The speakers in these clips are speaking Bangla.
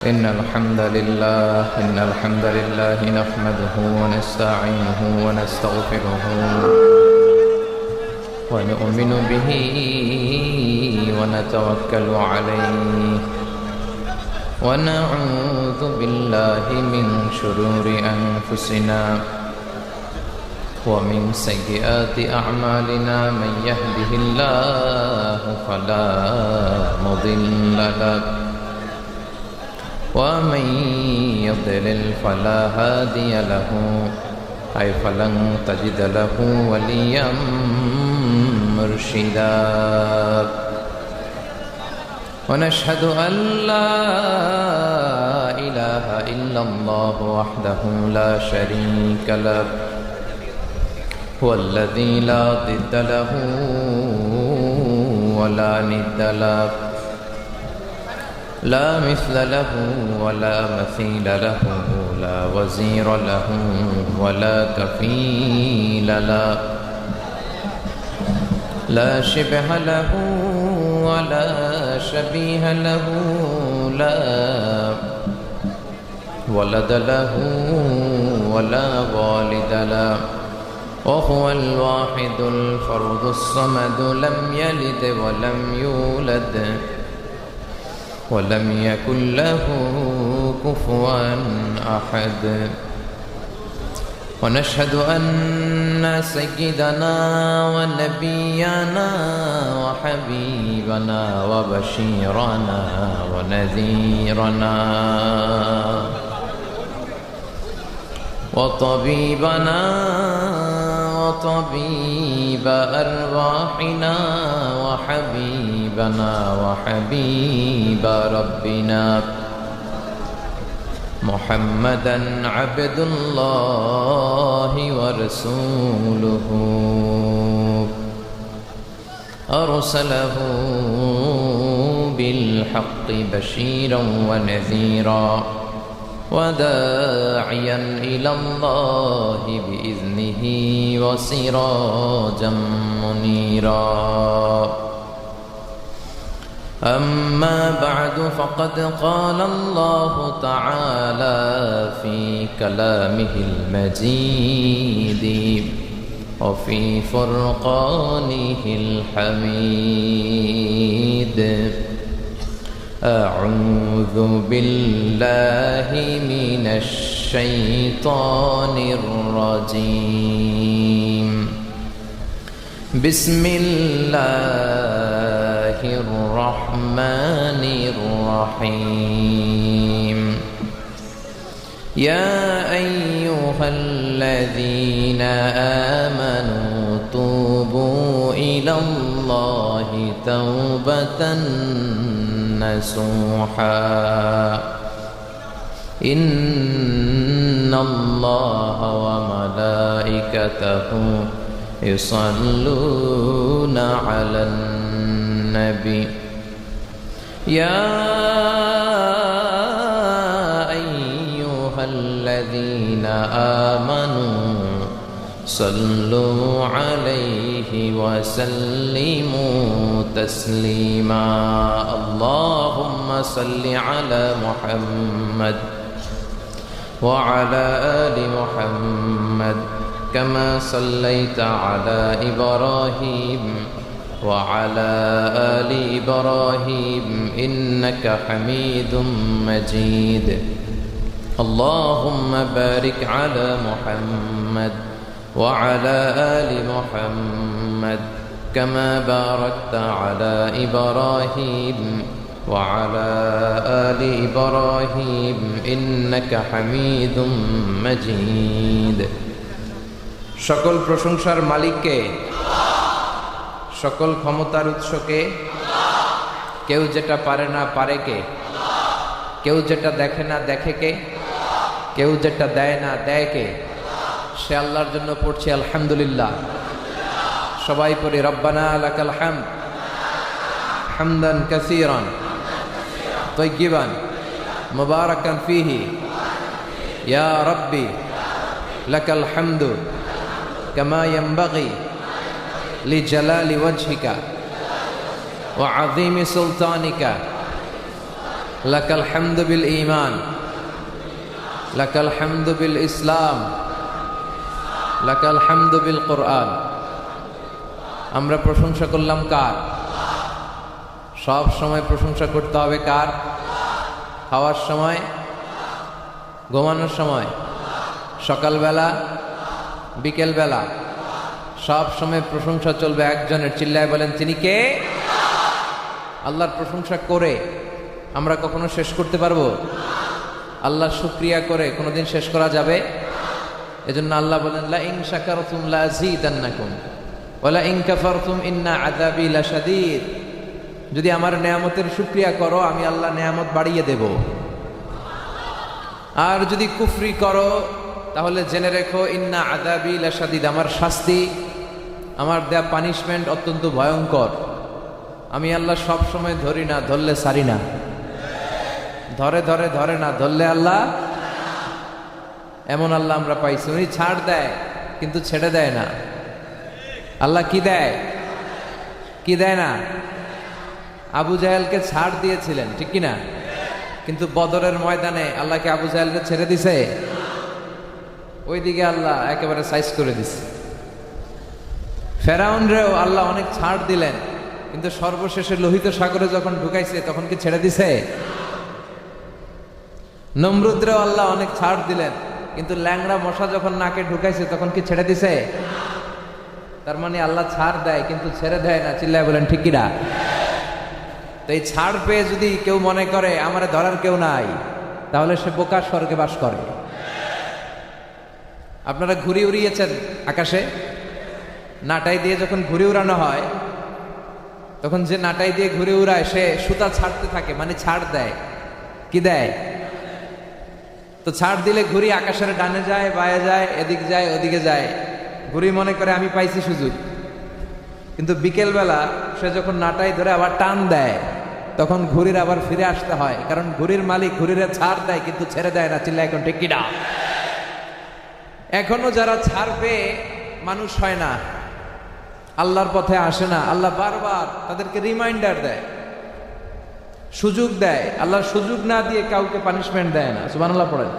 إن الحمد لله نحمده ونستعينه ونستغفره ونؤمن به ونتوكل عليه ونعوذ بالله من شرور أنفسنا ومن سيئات أعمالنا من يهده الله فلا مضل له ومن يضلل فلا هادي له فلن تجد له وليا مرشدا ونشهد أن لا إله إلا الله وحده لا شريك له هو الذي لا ضد له ولا ند له لا مثل له ولا مثيل له لا وزير له ولا كفيل له لا شبه له ولا شبيه له لا ولد له ولا والد له وهو الواحد الفرد الصمد لم يلد ولم يولد ولم يكن له كفوا أحد ونشهد أن سيدنا ونبينا وحبيبنا وبشيرنا ونذيرنا وطبيبنا وطبيب أرواحنا وحبيبنا وحبيب ربنا محمدا عبد الله ورسوله أرسله بالحق بشيرا ونذيرا وداعيا إلى الله بإذنه وسراجا منيرا أما بعد فقد قال الله تعالى في كلامه المجيد وفي فرقانه الحميد أعوذ بالله من الشيطان الرجيم بسم الله الرحمن الرحيم يا أيها الذين آمنوا توبوا إلى الله توبة نصوحا إن الله وملائكته يصلون على النبي يا أيها الذين آمنوا صلوا عليه وسلموا تسليما اللهم صل على محمد وعلى آل محمد كما صليت على إبراهيم وعلى آل إبراهيم إنك حميد مجيد اللهم بارك على محمد وعلى آل محمد كما باركت على إبراهيم وعلى آل إبراهيم إنك حميد مجيد সকল প্রশংসার মালিককে সকল ক্ষমতার উৎসকে কেউ যেটা পারে না পারে কে কেউ যেটা দেখে না দেখে কে কেউ যেটা দেয় না দেয় কে সে আল্লাহর জন্য পড়ছি আলহামদুলিল্লাহ সবাই পড়ি রব্বানা লাকাল হামদ হামদান কাসীরান তাইয়িবান মুবারাকান ফীহি ইয়া রাব্বি লাকাল হামদু কামা ইয়ানবাগি লিজালালি ওয়াজহিকা وعظيم سلطانك লাকাল হামদু বিল ঈমান, লাকাল হামদু বিল ইসলাম, লাকাল হামদু বিল কোরআন। আমরা প্রশংসা করলাম কার? সব সময় প্রশংসা করতে হবে কার? খাওয়ার সময়, ঘুমানোর সময়, সকালবেলা, বিকেলবেলা, সব সময় প্রশংসা চলবে একজনের। চিল্লায় বলেন তিনি কে? আল্লাহর প্রশংসা করে আমরা কখনো শেষ করতে পারবো? আল্লাহর শুকরিয়া করে কোনোদিন শেষ করা যাবে? এজন্য আল্লাহ বলেন লা ইন শাকারতুম লা আযীদান্নাকুম ওয়া লা ইন কাফারতুম ইন্না আযাবি লাশাদীদ। যদি আমার নেয়ামতের শুকরিয়া করো আমি আল্লাহ নেয়ামত বাড়িয়ে দেব, আর যদি কুফরি করো তাহলে জেনে রেখো ইন্না আযাবি লাশাদীদ, আমার শাস্তি, আমার দেয়া পানিশমেন্ট অত্যন্ত ভয়ঙ্কর। আমি আল্লাহ সব সময় ধরি না, ধরলে সারি না, ধরে ধরে ধরে না, ধরলে আল্লাহ। এমন আল্লাহ আমরা পাইছি, উনি ছাড় দেয় কিন্তু ছেড়ে দেয় না। আল্লাহ কি দেয়? কি দেয় না? আবু জাহেলকে ছাড় দিয়েছিলেন, ঠিক কিনা? কিন্তু বদরের ময়দানে আল্লাহকে আবু জাহেলকে ছেড়ে দিছে? ওইদিকে আল্লাহ একেবারে সাইজ করে দিছে। ফেরাউনরেও আল্লাহ অনেক ছাড় দিলেন, কিন্তু সর্বশেষে লোহিত সাগরে যখন ঢুকাইছে তখন কি ছেড়ে দিছে? নমরুদরেও আল্লাহ অনেক ছাড় দিলেন, কিন্তু ল্যাংড়া মশা যখন নাকে ঢুকাইছে তখন কি ছেড়ে দিছে? তার মানে আল্লাহ ছাড় দেয় কিন্তু ছেড়ে দেয় না। চিল্লায় বলেন ঠিক কিনা? তো এই ছাড় পেয়ে যদি কেউ মনে করে আমারে ধরার কেউ নাই, তাহলে সে বোকা, স্বর্গে বাস করে। আপনারা ঘুড়ি উড়িয়েছেন আকাশে? নাটাই দিয়ে যখন ঘুড়ি উড়ানো হয় তখন যে নাটাই দিয়ে ঘুড়ি উড়ায় সে সুতা ছাড়তে থাকে, মানে ছাড় দেয়। কি দেয়? তো ছাড় দিলে ঘুড়ি আকাশের ডানে যায়, বায়ে যায়, এদিক যায়, ওদিকে যায়। ঘুড়ি মনে করে আমি পাইছি সুযোগ। কিন্তু বিকেলবেলা সে যখন নাটাই ধরে আবার টান দেয় তখন ঘুড়ির আবার ফিরে আসতে হয়, কারণ ঘুড়ির মালিক ঘুড়ির ছাড় দেয় কিন্তু ছেড়ে দেয় না। চিল্লা এখন ঠিক কিনা? এখনো যারা ছাড় পেয়ে মানুষ হয় না, আল্লাহর পথে আসে না, আল্লাহ বারবার তাদেরকে রিমাইন্ডার দেয়, সুযোগ দেয়। আল্লাহর সুযোগ না দিয়ে কাউকে পানিশমেন্ট দেয় না। সুবহানাল্লাহ পড়েন।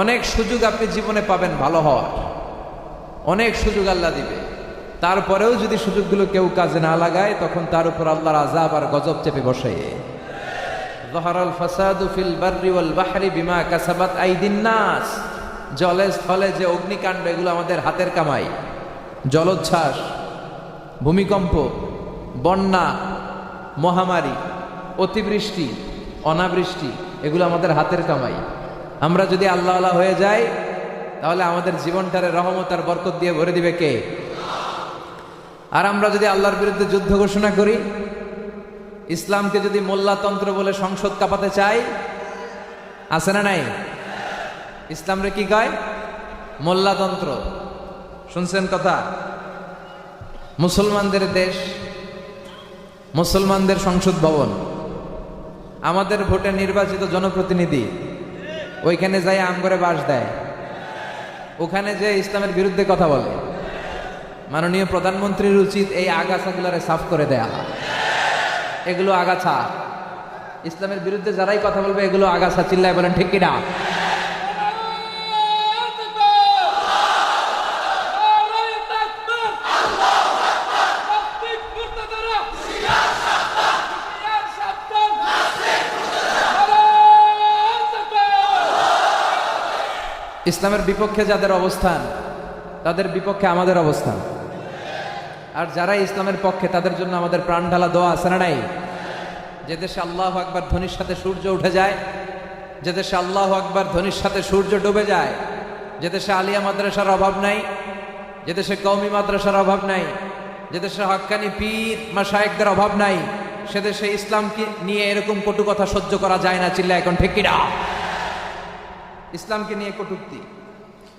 অনেক সুযোগ আপনি জীবনে পাবেন ভালো হওয়ার, অনেক সুযোগ আল্লাহ দিবে। তারপরেও যদি সুযোগগুলো কেউ কাজে না লাগায় তখন তার উপর আল্লাহর আযাব আর গজব চেপে বসে। যাহারাল ফাসাদু ফিল বাররি ওয়াল বাহরি বিমা কাসাবাত আইদিন নাস। জলে স্থলে যে অগ্নিকাণ্ড, এগুলো আমাদের হাতের কামাই। জলোচ্ছ্বাস, ভূমিকম্প, বন্যা, মহামারী, অতিবৃষ্টি, অনাবৃষ্টি, এগুলো আমাদের হাতের কামাই। আমরা যদি আল্লাহওয়ালা হয়ে যাই তাহলে আমাদের জীবনটারে রহমত আর বরকত দিয়ে ভরে দিবে কে? আর আমরা যদি আল্লাহর বিরুদ্ধে যুদ্ধ ঘোষণা করি, ইসলামকে যদি মোল্লাতন্ত্র বলে সংসদ কাঁপাতে চাই, আছে না নাই? ইসলামরে কি কয়? মোল্লাতন্ত্র। শুনছেন কথা? মুসলমানদের দেশ, মুসলমানদের সংসদ ভবন, আমাদের ভোটে নির্বাচিত জনপ্রতিনিধি ওইখানে যাই আম করে বাস দেয়, ওখানে যে ইসলামের বিরুদ্ধে কথা বলে। মাননীয় প্রধানমন্ত্রীর উচিত এই আগাছাগুলারে সাফ করে দেয়া। এগুলো আগাছা, ইসলামের বিরুদ্ধে যারাই কথা বলবে এগুলো আগাছা। চিল্লায় বলেন ঠিক কিনা? ইসলামের বিপক্ষে যাদের অবস্থান তাদের বিপক্ষে আমাদের অবস্থান, আর যারা ইসলামের পক্ষে তাদের জন্য আমাদের প্রাণ ঢালা দোয়া। আছে না নাই? যে দেশে আল্লাহু আকবার ধ্বনির সাথে সূর্য উঠে যায়, যে দেশে আল্লাহু আকবার ধ্বনির সাথে সূর্য ডুবে যায়, যে দেশে আলিয়া মাদ্রাসার অভাব নাই, যে দেশে কওমি মাদ্রাসার অভাব নাই, যে দেশে হক্কানি পীর মাশায়েখদের অভাব নাই, সে দেশে ইসলামকে নিয়ে এরকম কটু কথা সহ্য করা যায় না। চিল্লা এখন ঠিক কিনা? ইসলামকে নিয়ে কটূক্তি।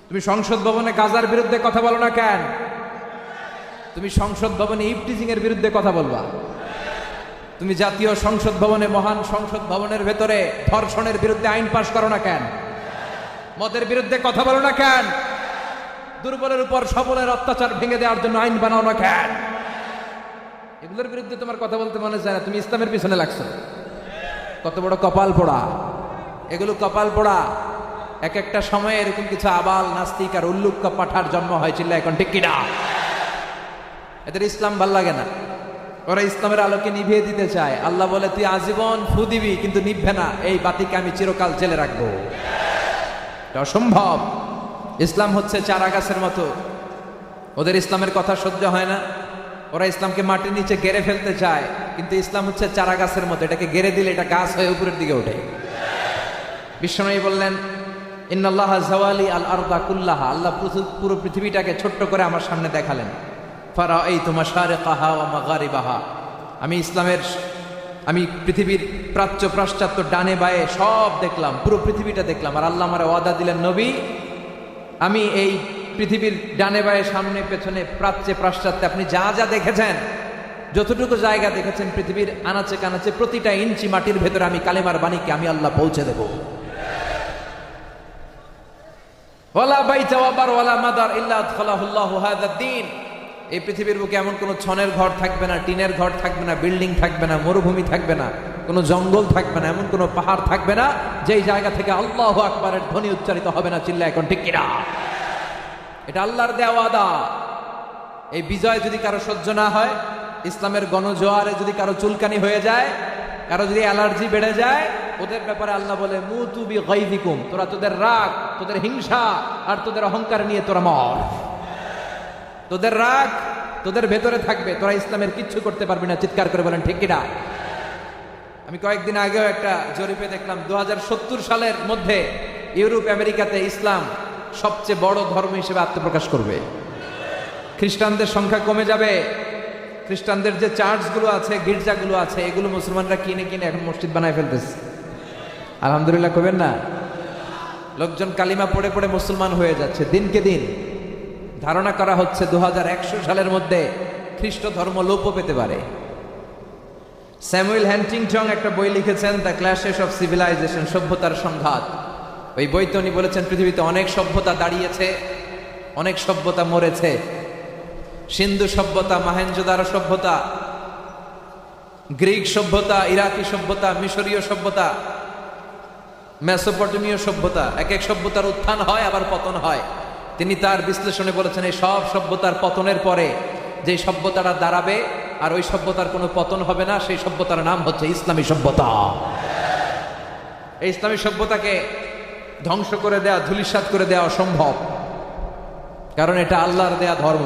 তুমি সংসদ ভবনে গাজার বিরুদ্ধে কথা বলো না কেন? তুমি সংসদ ভবনে ইফটিজিং এর বিরুদ্ধে কথা বলবা। তুমি জাতীয় সংসদ ভবনে, মহান সংসদ ভবনের ভেতরে ধর্ষণের বিরুদ্ধে আইন পাশ করো না কেন? মদের বিরুদ্ধে কথা বলো না কেন? দুর্বলের উপর সবলের অত্যাচার ভেঙে দেওয়ার জন্য আইন বানাও না কেন? এগুলোর বিরুদ্ধে তোমার কথা বলতে মনে চায় না, তুমি ইসলামের পিছনে লাগছো। কত বড় কপাল পোড়া, এগুলো কপাল পোড়া। এক একটা সময়ে এরকম কিছু আবাল নাস্তিক আর উল্লুক পাঠার জন্ম হয়েছিল, এখন ঠিক কিনা? এদের ইসলাম ভাল লাগে না, ওরা ইসলামের আলোকে নিভিয়ে দিতে চায়। আল্লাহ বলে তুই আজীবন ফু দিবি কিন্তু নিভবে না, এই বাতিকে আমি চিরকাল জেলে রাখবো। এটা অসম্ভব। ইসলাম হচ্ছে চারা গাছের মতো, ওদের ইসলামের কথা সহ্য হয় না, ওরা ইসলামকে মাটির নিচে গেড়ে ফেলতে চায়, কিন্তু ইসলাম হচ্ছে চারা গাছের মতো, এটাকে গেড়ে দিলে এটা গাছ হয়ে উপরের দিকে ওঠে। বিশ্বনবী বললেন ইন্নাল্লাহ জাওয়ালি আল আরদা কুল্লাহা, আল্লাহ পুরো পৃথিবীটাকে ছোট্ট করে আমার সামনে দেখালেন। ফারাআইতু মাশারিকাহা ওয়া মাগারিবাহা, আমি পৃথিবীর প্রাচ্য পাশ্চাত্য ডানে বায়ে সব দেখলাম, পুরো পৃথিবীটা দেখলাম। আর আল্লাহ আমার ওয়াদা দিলেন, নবী আমি এই পৃথিবীর ডানে বায়ে সামনে পেছনে প্রাচ্যে পাশ্চাত্যে আপনি যা যা দেখেছেন, যতটুকু জায়গা দেখেছেন পৃথিবীর আনাচে কানাচে প্রতিটা ইঞ্চি মাটির ভেতরে আমি কালেমার বাণীকে আমি আল্লাহ পৌঁছে দেব। ওয়ালা বাইতা ওয়াবার ওয়ালা মাদার ইল্লা আদখালাহুল্লাহু হাযা দ্বীন, এই পৃথিবীর বুকে এমন কোনো ছনের ঘর থাকবে না, টিনের ঘর থাকবে না, বিল্ডিং থাকবে না, মরুভূমি থাকবে না, কোনো জঙ্গল থাকবে না, এমন কোনো পাহাড় থাকবে না যেই জায়গা থেকে আল্লাহু আকবারের ধ্বনি উচ্চারিত হবে না। চিল্লা এখন ঠিক কিনা? এটা আল্লাহর দেওয়া ওয়াদা। এই বিজয় যদি কারো সহ্য না হয়, ইসলামের গণজোয়ারে যদি কারো চুলকানি হয়ে যায়, কারো যদি অ্যালার্জি বেড়ে যায়, ওদের ব্যাপারে আল্লাহ বলে মুতু বিগাইযিকুম, তোরা তোদের রাগ, তোদের হিংসা আর তোদের অহংকার নিয়ে তোরা মর। তোদের রাগ তোদের ভেতরে থাকবে, তোরা ইসলামের কিচ্ছু করতে পারবি না। চিৎকার করে বলেন ঠিক কিনা? আমি কয়েকদিন আগেও একটা জরিপে দেখলাম 2070 সালের মধ্যে ইউরোপ আমেরিকাতে ইসলাম সবচেয়ে বড় ধর্ম হিসেবে আত্মপ্রকাশ করবে। খ্রিস্টানদের সংখ্যা কমে যাবে। খ্রিস্টানদের যে চার্চগুলো আছে, গির্জাগুলো আছে, এগুলো মুসলমানরা কিনে কিনে এখন মসজিদ বানায় ফেলতেছে। আলহামদুলিল্লাহ কবেন না? লোকজন কালিমা পড়ে পড়ে মুসলমান হয়ে যাচ্ছে দিনকে দিন। ধারণা করা হচ্ছে 2100 সালের মধ্যে খ্রিস্ট ধর্ম লোপ পেতে পারে। স্যামুয়েল হ্যান্টিংটন একটা বই লিখেছেন, দ্য ক্ল্যাশেস অফ সিভিলাইজেশন, সভ্যতার সংঘাত। ওই বইতে উনি বলেছেন পৃথিবীতে অনেক সভ্যতা দাঁড়িয়েছে, অনেক সভ্যতা মরেছে। সিন্ধু সভ্যতা, মহেঞ্জোদারো সভ্যতা, গ্রিক সভ্যতা, ইরাকি সভ্যতা, মিশরীয় সভ্যতা, মেসোপটেমীয় সভ্যতা, এক এক সভ্যতার উত্থান হয় আবার পতন হয়। তিনি তার বিশ্লেষণে বলেছেন এই সব সভ্যতার পতনের পরে যে সভ্যতাটা দাঁড়াবে আর ওই সভ্যতার কোনো পতন হবে না, সেই সভ্যতার নাম হচ্ছে ইসলামী সভ্যতা। এই ইসলামী সভ্যতাকে ধ্বংস করে দেয়া, ধূলিসাৎ করে দেওয়া অসম্ভব, কারণ এটা আল্লাহর দেয়া ধর্ম,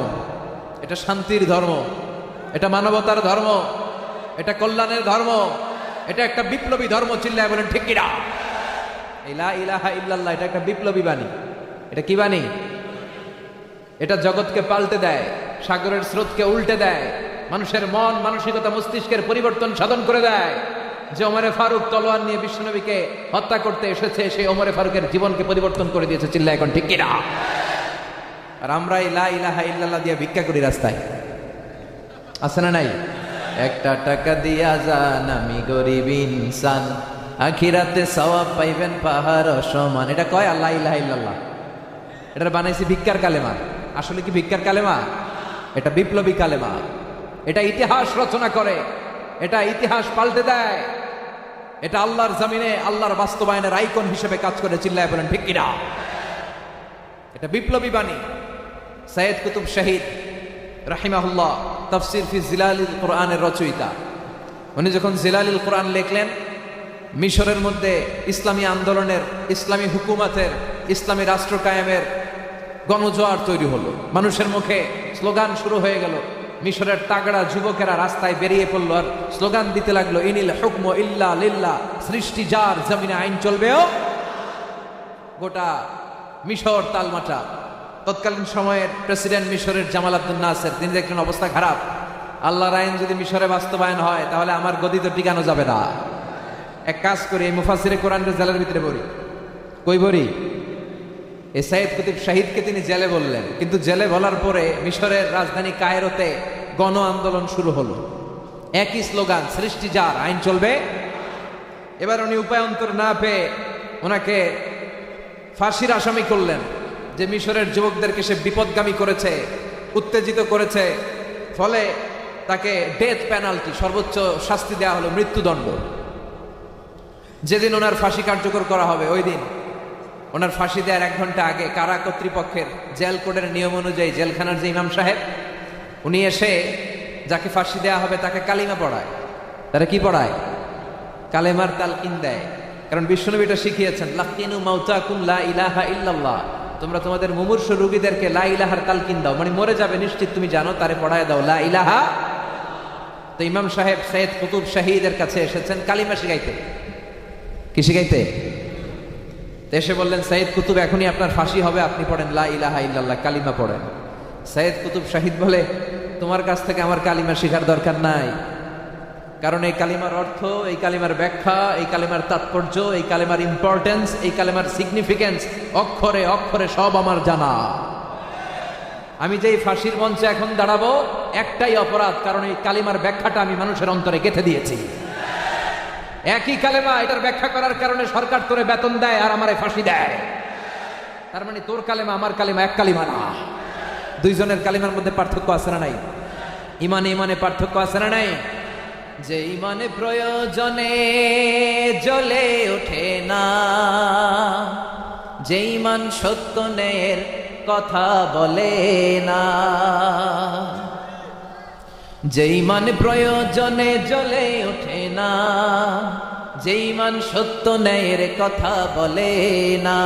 এটা শান্তির ধর্ম, এটা মানবতার ধর্ম, এটা কল্যাণের ধর্ম, এটা একটা বিপ্লবী ধর্ম। চিল্লায় বলেন ঠিক কিনা? লা ইলাহা ইল্লাল্লাহ এটা একটা বিপ্লবী বাণী। এটা কি বাণী? এটা জগৎকে পাল্টে দেয়, সাগরের স্রোতকে উল্টে দেয়, মানুষের মন মানসিকতা মস্তিষ্কের পরিবর্তন সাধন করে দেয়। যে ওমরে ফারুক তলোয়ার নিয়ে বিশ্বনবীকে হত্যা করতে এসেছে, সেই ওমরে ফারুকের জীবনকে পরিবর্তন করে দিয়েছে। চিল্লায় এখন ঠিক কিনা? আর আমরা এই লা ইলাহা ইল্লাল্লাহ দিয়ে ভিক্ষা করি রাস্তায়, আছে না নাই? একটা টাকা দিয়া যান আমি গরিব ইনসান, আখিরাতে সওয়াব পাইবেন পাহাড় সমান। এটা কয় লা ইলাহা ইল্লাল্লাহ। এটা বানাইছি ভিক্ষার কালেমা। আসলে কি ভিক্ষার কালেমা? এটা বিপ্লবী কালেমা। এটা ইতিহাস রচনা করে, এটা ইতিহাস পাল্টে দেয়, এটা আল্লাহর জমিনে আল্লাহর বাস্তবায়নের আইকন হিসেবে কাজ করে। চিল্লায় বলেন ঠিক কিনা? এটা বিপ্লবী বাণী। সৈয়দ কুতুব শহীদ রাহিমাহুল্লাহ তাফসির ফি জিলালিল কোরআনের রচয়িতা, উনি যখন জিলালিল কোরআন লিখলেন, মিশরের মধ্যে ইসলামী আন্দোলনের, ইসলামী হুকুমতের, ইসলামী রাষ্ট্র কায়েমের গণজোয়ার তৈরি হলো। মানুষের মুখে স্লোগান শুরু হয়ে গেল। মিশরের তাগড়া যুবকেরা রাস্তায় বেরিয়ে পড়লো আর স্লোগান দিতে লাগলো, ইনিল হুকমু ইল্লা লিল্লাহ, সৃষ্টি যার, জমিনে আইন চলবেও। গোটা মিশর তালমাটা। তৎকালীন সময়ের প্রেসিডেন্ট মিশরের জামাল আব্দুল নাসের, তিনি দেখলেন অবস্থা খারাপ, আল্লাহর আইন যদি মিশরে বাস্তবায়ন হয় তাহলে আমার গদি তো টিকানো যাবে না। এক কাজ করি, এই মুফাসসিরে কোরআনের জেলের ভিতরে বলি। কই বলি? এই সাইয়েদ কুতুব শাহিদকে তিনি জেলে বললেন, কিন্তু জেলে বলার পরে মিশরের রাজধানী কায়রোতে গণ আন্দোলন শুরু হলো। একই স্লোগান, সৃষ্টি যার, আইন চলবে। এবার উনি উপায়ন্তর না পেয়ে ওনাকে ফাঁসির আসামি করলেন, যে মিশরের যুবকদেরকে সে বিপদগামী করেছে, উত্তেজিত করেছে, ফলে তাকে ডেথ পেনাল্টি, সর্বোচ্চ শাস্তি দেওয়া হলো, মৃত্যুদণ্ড। যেদিন ওনার ফাঁসি কার্যকর করা হবে ওই দিন ওনার ফাঁসি দেওয়ার 1 ঘন্টা আগে কারা কর্তৃপক্ষের জেল কোডের নিয়ম অনুযায়ী জেলখানার যে ইমাম সাহেব উনি এসে যাকে ফাঁসি দেওয়া হবে তাকে কালিমা পড়ায়। তারা কি পড়ায়? কালেমার তালকিন দেয়। কারণ বিশ্বনবী এটা শিখিয়েছেন, লাকিনু মাউতাকুম লা ইলাহা ইল্লাল্লাহ, তোমরা তোমাদের মুমূর্ষু রোগীদেরকে লা ইলাহার তালকিন দাও, মানে মরে যাবে নিশ্চিত তুমি জানো, তারে পড়ায় দাও লা ইলাহা। তো ইমাম সাহেব সৈয়দ কুতুব শাহীদের কাছে এসেছেন কালিমা শিখাইতে। কি শিখাইতে? এসে বললেন, সৈয়দ কুতুব এখনই আপনার ফাঁসি হবে, আপনি পড়েন লা ইলাহা ইল্লাল্লাহ, কালিমা পড়েন। সৈয়দ কুতুব শাহীদ বলে, তোমার কাছ থেকে আমার কালিমা শেখার দরকার নাই, কারণ এই কালিমার অর্থ, এই কালিমার ব্যাখ্যা, এই কালিমার তাৎপর্য, এই কালিমার ইম্পর্টেন্স, এই কালিমার সিগনিফিকেন্স অক্ষরে অক্ষরে সব আমার জানা। আমি যেই ফাঁসির মঞ্চে এখন দাঁড়াবো একটাই অপরাধ, কারণ এই কালিমার ব্যাখ্যাটা আমি মানুষের অন্তরে গেঁথে দিয়েছি। একই কালেমা, এটার ব্যাখ্যা করার কারণে সরকার তোরে বেতন দেয় আর আমারে ফাঁসি দেয়। তার মানে তোর কালেমা আমার কালিমা এক কালিমা না। দুইজনের কালিমার মধ্যে পার্থক্য আছে না নাই? ইমানে ইমানে পার্থক্য আছে না নাই? যে ইমানে প্রয়োজনে জ্বলে ওঠে না, যে ইমান সত্য ন্যায়ের কথা বলে না, যে ইমান প্রয়োজনে জ্বলে ওঠে না, যে ইমান সত্য ন্যায়ের কথা বলে না,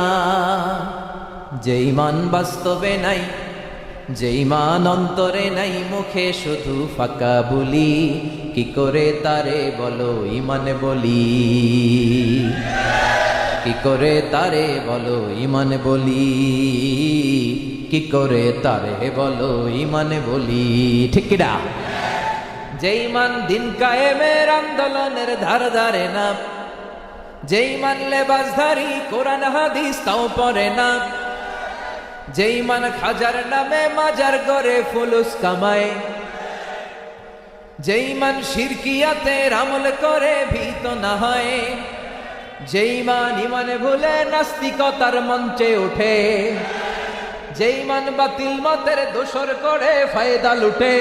যে ইমান বাস্তবে নাই, যে ইমান অন্তরে নাই, মুখে শুধু ফাঁকা বলি, কি করে তারে বলো ইমানে বলি, কি করে তারে বলো ইমানে বলি, কি করে তারে বলো ইমানে বলি। ঠিক কিনা? যে ইমান দিন কায়েমের আন্দোলনের ধার ধারে না, যে ইমান লেবাসধারী কোরআন হাদিস তাও পড়ে না, যে ইমান খাজার নামে মাজার করে ফুলুস কামায়, যে ইমান শিরকিয়াতের আমল করে ভীত না হয়, যে ইমান ইমানে ভুলে নাস্তিকতার মঞ্চে ওঠে, যে ইমান বাতিল মতের দোসর করে ফায়দা লুটে,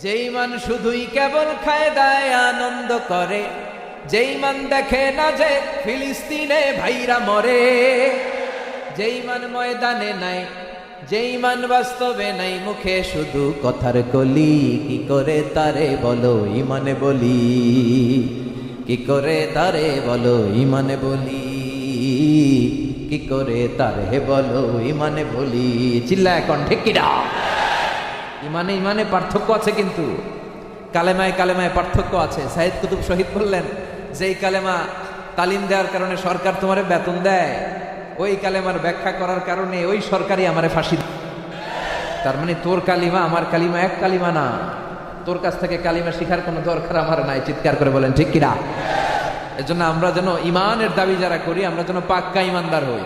যে ইমান শুধুই কেবল খায় দায় আনন্দ করে, যে ইমান দেখে না যে ফিলিস্তিনে ভাইরা মরে, যে ইমান ময়দানে নাই, যে ইমান বাস্তবে নাই, মুখে শুধু কথার কলি, কি করে তারে বলো ইমানে বলি, কি করে তারে বলো ইমানে বলি, কি করে তারে বলো ইমানে বলি। চিল্লা এখন ঠিক কিনা? ইমানে ইমানে পার্থক্য আছে, কিন্তু কালেমায় কালেমায় পার্থক্য আছে। সাইয়েদ কুতুব শহীদ বললেন, যেই কালেমা তালিম দেওয়ার কারণে সরকার তোমারে বেতন দেয়, ওই কালেমার ব্যাখ্যা করার কারণে ওই সরকারই আমারে ফাঁসি। তার মানে তোর কালিমা আমার কালিমা এক কালিমা না, তোর কাছ থেকে কালিমা শিখার কোনো দরকার আমার নাই। চিৎকার করে বলেন ঠিক কিনা? এজন্য আমরা যেন ইমানের দাবি যারা করি, আমরা যেন পাক্কা ইমানদার হই।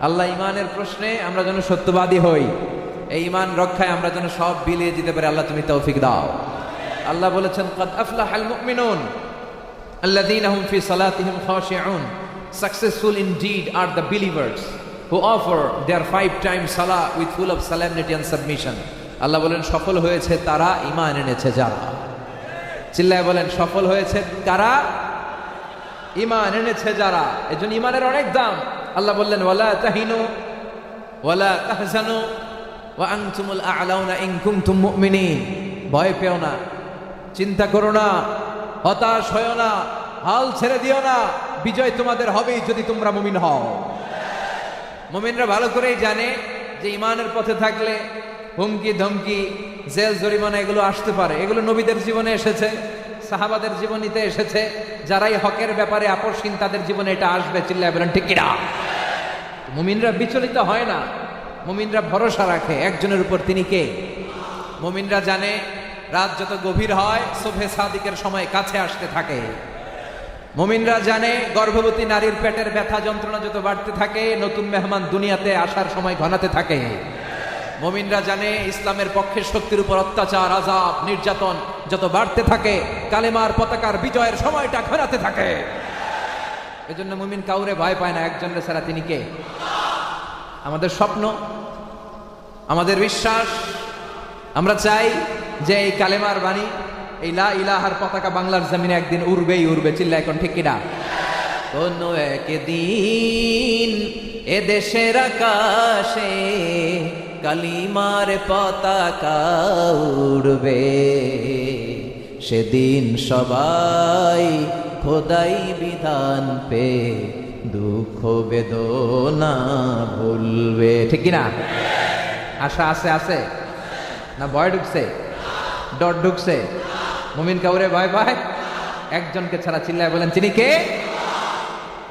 আল্লাহ ইমানের প্রশ্নে আমরা যেন সত্যবাদী হই। এই ইমান রক্ষায় আমরা যেন সব বিলিয়ে দিতে পারি। আল্লাহ তুমি তৌফিক দাও। আল্লাহ বলেছেন, কাদ আফলাহাল মুমিনুন আল্লাযীনা হুম ফি সালাতিহিম খাশিউন, successful indeed are the believers who offer their 5 times salah with full of solemnity and submission. আল্লাহ বলেন, সফল হয়েছে তারা ঈমান এনেছে যারা। চিল্লায় বলেন, সফল হয়েছে কারা? ঈমান এনেছে যারা। এজন্য ঈমানের অনেক দাম। আল্লাহ বললেন, ওয়ালা তাহিনু ওয়ালা তাহজানু ওয়া আনতুমুল আ'লাউনা ইন কুনতুম মুমিনিন। ভয় পেও না, চিন্তা করো না, হতাশ হয়ো না, হাল ছেড়ে দিও না, বিজয় তোমাদের হবেই যদি তোমরা মুমিন হও। মুমিনরা ভালো করেই জানে যে ঈমানের পথে থাকলে হুমকি ধমকি, জেল জরিমানা এগুলো আসতে পারে। এগুলো নবীদের জীবনে এসেছে, সাহাবাদের জীবনীতে এসেছে। যারাই হকের ব্যাপারে আপসহীন তাদের জীবনে এটা আসবে। চিল্লায় বলেন ঠিক কিনা? মুমিনরা বিচলিত হয় না, মুমিনরা ভরসা রাখে একজনের উপর, তিনি কে? মুমিনরা জানে রাত যত গভীর হয় সুবহে সাদিকের সময় কাছে আসতে থাকে। মুমিনরা জানে গর্ভবতী নারীর পেটের ব্যথা যন্ত্রণা যত বাড়তে থাকে, নতুন মেহমান দুনিয়াতে আসার সময় ঘনাতে থাকে। মুমিনরা জানে ইসলামের পক্ষের শক্তির উপর অত্যাচার, আযাব, নির্যাতন যত বাড়তে থাকে, কালেমার পতাকার বিজয়ের সময়টা ঘনাতে থাকে। এজন্য মুমিন কাউরে ভয় পায় না, একজনের ছাড়া, তিনি কে? আমাদের স্বপ্ন, আমাদের বিশ্বাস, আমরা চাই যে এই কালেমার বাণী এই লা ইলাহার পতাকা বাংলার জমিনে একদিন উড়বেই উড়বে, চিল্লা এখন ঠিক কিনা? কোন একদিন এ দেশের আকাশে কালিমার পতাকা উড়বে, সেদিন সবাই খোদাই বিধান পে দুঃখ বেদনা ভুলবে, ঠিক কিনা? আশা আছে আছে না ভয় ঢুকছে, ডর ঢুকছে? মুমিন কাউরে ভয় পায়? একজনকে ছাড়া, চিল্লায় বলেন তিনি কে?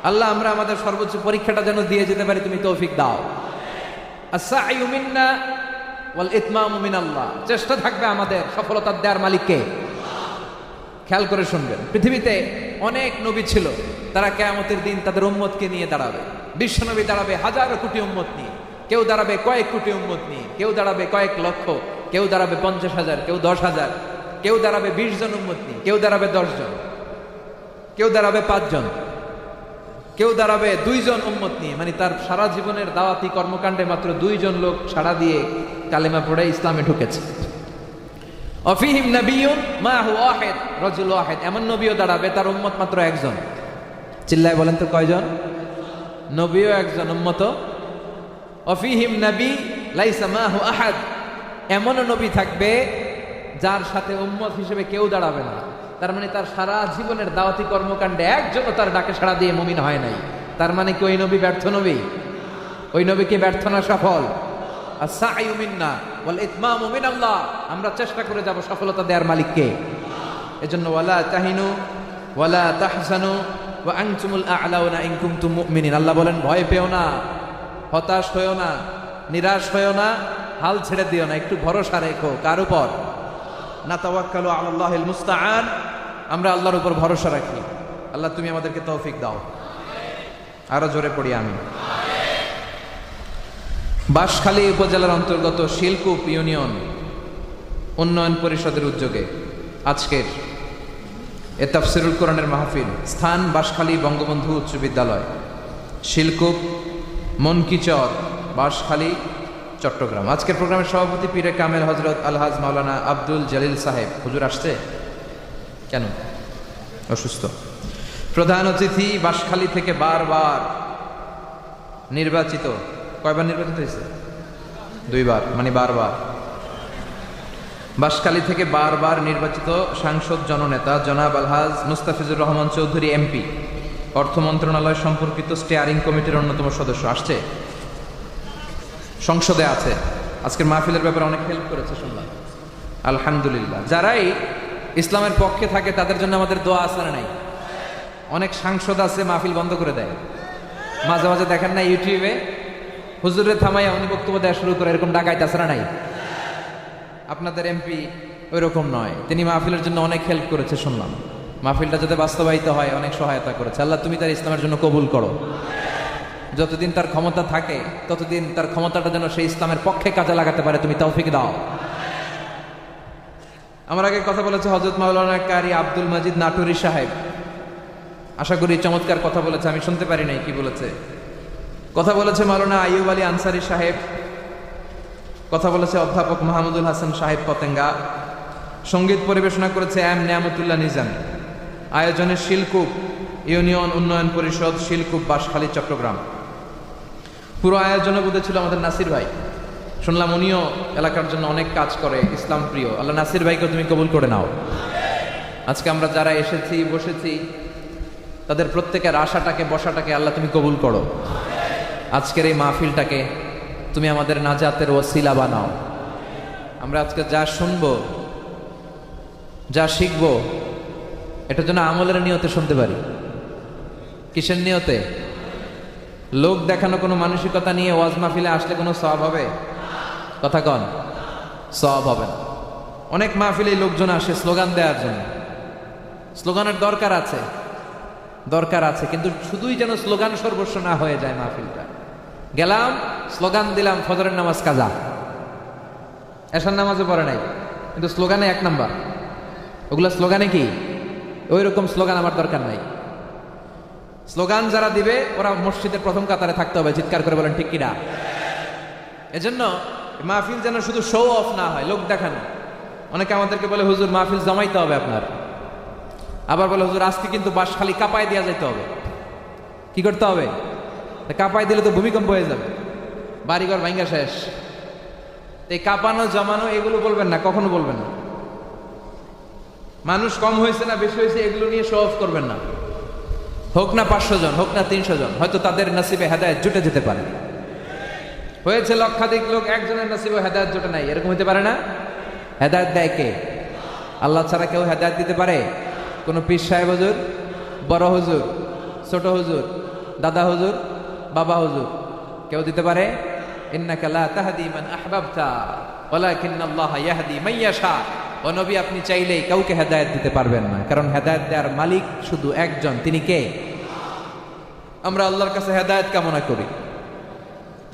আল্লাহ আমরা আমাদের সর্বোচ্চ পরীক্ষাটা যেন দিয়ে যেতে পারি, তুমি তৌফিক দাও। আস-সা'য়ু মিন্না ওয়াল ইতমামু মিনাল্লাহ, চেষ্টা থাকবে আমাদের, সফলতা দেওয়ার মালিক কে? খেয়াল করে শুনবেন, পৃথিবীতে অনেক নবী ছিল, তারা কিয়ামতের দিন তাদের উম্মতকে নিয়ে দাঁড়াবে। বিশ্বনবী দাঁড়াবে হাজারো কোটি উম্মত নিয়ে, কেউ দাঁড়াবে কয়েক কোটি উম্মত নিয়ে, কেউ দাঁড়াবে কয়েক লক্ষ, কেউ দাঁড়াবে 50,000, কেউ 10,000, কেউ দাঁড়াবে 20 জন উম্মত নিয়ে, কেউ দাঁড়াবে 10 জন, কেউ দাঁড়াবে 5 জন, কেউ দাঁড়াবে 2 জন উম্মত নিয়ে। মানে তার সারা জীবনের দাওয়াতি কর্মকাণ্ডে মাত্র 2 জন লোক সাড়া দিয়ে কালেমা পড়ে ইসলামে ঢুকেছে। অফিহিম নবিয়্যুন মাহু ওয়াহিদ রাজুল ওয়াহিদ, এমন নবীও দাঁড়াবে তার উম্মত মাত্র একজন। চিল্লায় বলেন তো কয়জন? নবীও একজন, উম্মত অফিহিম নবী লাইসা মাহু আহাদ, এমন নবী থাকবে যার সাথে উম্মত হিসেবে কেউ দাঁড়াবে না। তার মানে তার সারা জীবনের দাওয়াতি কর্মকাণ্ডে একজনও তার ডাকে সাড়া দিয়ে মুমিন হয় নাই। তার মানে কি ওই নবী ব্যর্থ নবী? ওই নবী কি ব্যর্থ না সফল? আস-সা'য়ু মিন্না ওয়াল ইতমামু মিনাল্লাহ, আমরা চেষ্টা করে যাব, সফলতা দেওয়ার মালিক কে? এজন্য ওয়ালা তাহিনু ওয়ালা তাহজানু ওয়া আনতুমুল আ'লাউনা ইন কুনতুম মুমিনিন, আল্লাহ বলেন ভয় পেও না, হতাশ হয়ো না, নিরাশ হয়ো না, হাল ছেড়ে দিও না, একটু ভরসা রেখো। কার উপর? না তাওয়াক্কালু আলাল্লাহিল মুস্তাআন, আমরা আল্লাহর উপর ভরসা রাখি। আল্লাহ তুমি আমাদেরকে তৌফিক দাও। আরো জোরে পড়ি আমিন। বাঁশখালী উপজেলার অন্তর্গত শিলকুপ ইউনিয়ন উন্নয়ন পরিষদের উদ্যোগে আজকের এ তাফসিরুল কোরআনের মাহফিল, স্থান বাঁশখালী বঙ্গবন্ধু উচ্চ বিদ্যালয়, শিলকুপ, মনকিচর, বাঁশখালী, চট্টগ্রাম। আজকের প্রোগ্রামের সভাপতি পীরে কামেল হযরত আলহাজ মাওলানা আব্দুল জলিল সাহেব। হুজুর আসছে কেন? অসুস্থ। প্রধান অতিথি বাঁশখালী থেকে বারবার নির্বাচিত, কয়বার নির্বাচিত হয়েছে? 2 বার, মানে বারবার। বাঁশখালী থেকে বারবার নির্বাচিত সাংসদ জননেতা জনাব আলহাজ মুস্তাফিজুর রহমান চৌধুরী এমপি, অর্থ মন্ত্রণালয় সম্পর্কিত স্টিয়ারিং কমিটির অন্যতম সদস্য, আসছে, সংসদে আছে। আজকের মাহফিলের ব্যাপারে অনেক হেল্প করেছে শুনলাম, আলহামদুলিল্লাহ। যারাই ইসলামের পক্ষে থাকে তাদের জন্য আমাদের দোয়া আছে না নাই? অনেক সাংসদ আছে মাহফিল বন্ধ করে দেয়, মাঝে মাঝে দেখেন না ইউটিউবে হুজুরের থামাইয়া উনি বক্তব্য দেওয়া শুরু করে, এরকম ডাকাইতে আছে না নাই? আপনাদের এমপি ওই রকম নয়, তিনি মাহফিলের জন্য অনেক হেল্প করেছে শুনলাম, মাহফিলটা যাতে বাস্তবায়িত হয় অনেক সহায়তা করেছে। আল্লাহ তুমি তার ইসলামের জন্য কবুল করো। যতদিন তার ক্ষমতা থাকে ততদিন তার ক্ষমতাটা যেন সেই ইসলামের পক্ষে কাজে লাগাতে পারে, তুমি তৌফিক দাও। আমার আগে কথা বলেছে হযরত মাওলানা কারি আব্দুল মাজিদ নাটুরি সাহেব, আশা করি চমৎকার কথা বলেছে, আমি শুনতে পারি নাই কি বলেছে। কথা বলেছে মাওলানা আইয়ুব আলী আনসারী সাহেব, কথা বলেছে অধ্যাপক মাহমুদুল হাসান সাহেব পতেঙ্গা, সঙ্গীত পরিবেশনা করেছে এম নিয়ামতুল্লাহ নিজাম। আয়োজনে শিলকুপ ইউনিয়ন উন্নয়ন পরিষদ, শিলকুপ, বাঁশখালী, চট্টগ্রাম। পুরো আয়োজনে বোধ ছিল আমাদের নাসির ভাই, শুনলাম উনিও এলাকার জন্য অনেক কাজ করে, ইসলাম প্রিয়। আল্লাহ নাসির ভাইকে তুমি কবুল করে নাও। আজকে আমরা যারা এসেছি বসেছি তাদের প্রত্যেকের আশাটাকে বসাটাকে আল্লাহ তুমি কবুল করো। আজকের এই মাহফিলটাকে তুমি আমাদের নাজাতের ওসিলা বানাও। আমরা আজকে যা শুনবো, যা শিখবো, এটা যেন আমলের নিয়তে শুনতে পারি। কিসের নিয়তে? লোক দেখানো কোনো মানসিকতা নিয়ে ওয়াজ মাহফিলে আসলে কোনো সওয়াব হবে? কথা কন, সওয়াব হবে না। অনেক মাহফিলে লোকজন আসে স্লোগান দেওয়ার জন্য, স্লোগানের দরকার আছে, দরকার আছে, কিন্তু শুধুই যেন স্লোগান সর্বস্ব না হয়ে যায় মাহফিলটা। গেলাম, স্লোগান দিলাম, ফজরের নামাজ কাজা, এশার নামাজও পড়ে নাই, কিন্তু স্লোগানে 1 নাম্বার। ওগুলা স্লোগানে কি? ওই রকম স্লোগান আমার দরকার নাই। স্লোগান যারা দিবে ওরা মসজিদের প্রথম কাতারে থাকতে হবে, চিৎকার করে বলেন ঠিক কিনা? এজন্য মাহফিল যেন শুধু শো অফ না হয়, লোক দেখানো। অনেকে আমাদেরকে বলে হুজুর মাহফিল জমাইতে হবে আপনার, আবার বলে হুজুর আজকে কিন্তু বাস খালি কাঁপায় দেওয়া যেতে হবে। কি করতে হবে? কাঁপায় দিলে তো ভূমিকম্প হয়ে যাবে, বাড়িঘর ভাঙ্গা শেষ। এই কাঁপানো জমানো এগুলো বলবেন না, কখনো বলবেন না। মানুষ কম হয়েছে না বেশি হয়েছে এগুলো নিয়ে শো অফ করবেন না। হোক না 500 জন, হোক না 300 জন, হয়তো তাদের নসিবে হেদায়েত জুটে যেতে পারে। হয়েছে লক্ষাধিক লোক, একজনের নসিবে হেদায়েত জুটে নাই, এরকম হতে পারে না? হেদায়েত দেয় কে? আল্লাহ ছাড়া কেউ হেদায়েত দিতে পারে? কোন পীর সাহেব হুজুর, বড় হুজুর, ছোট হুজুর, দাদা হুজুর, বাবা হুজুর কেউ দিতে পারে? ইন্নাকা লা তাহদি মান আহবাবতা ওয়ালাকিন্নাল্লাহা ইয়াহদি মান ইয়াশা। ও নবী, আপনি চাইলেই কাউকে হেদায়েত দিতে পারবেন না, কারণ হেদায়েত দেওয়ার মালিক শুধু একজন, তিনি কে? আমরা আল্লাহর কাছে হেদায়েত কামনা করি।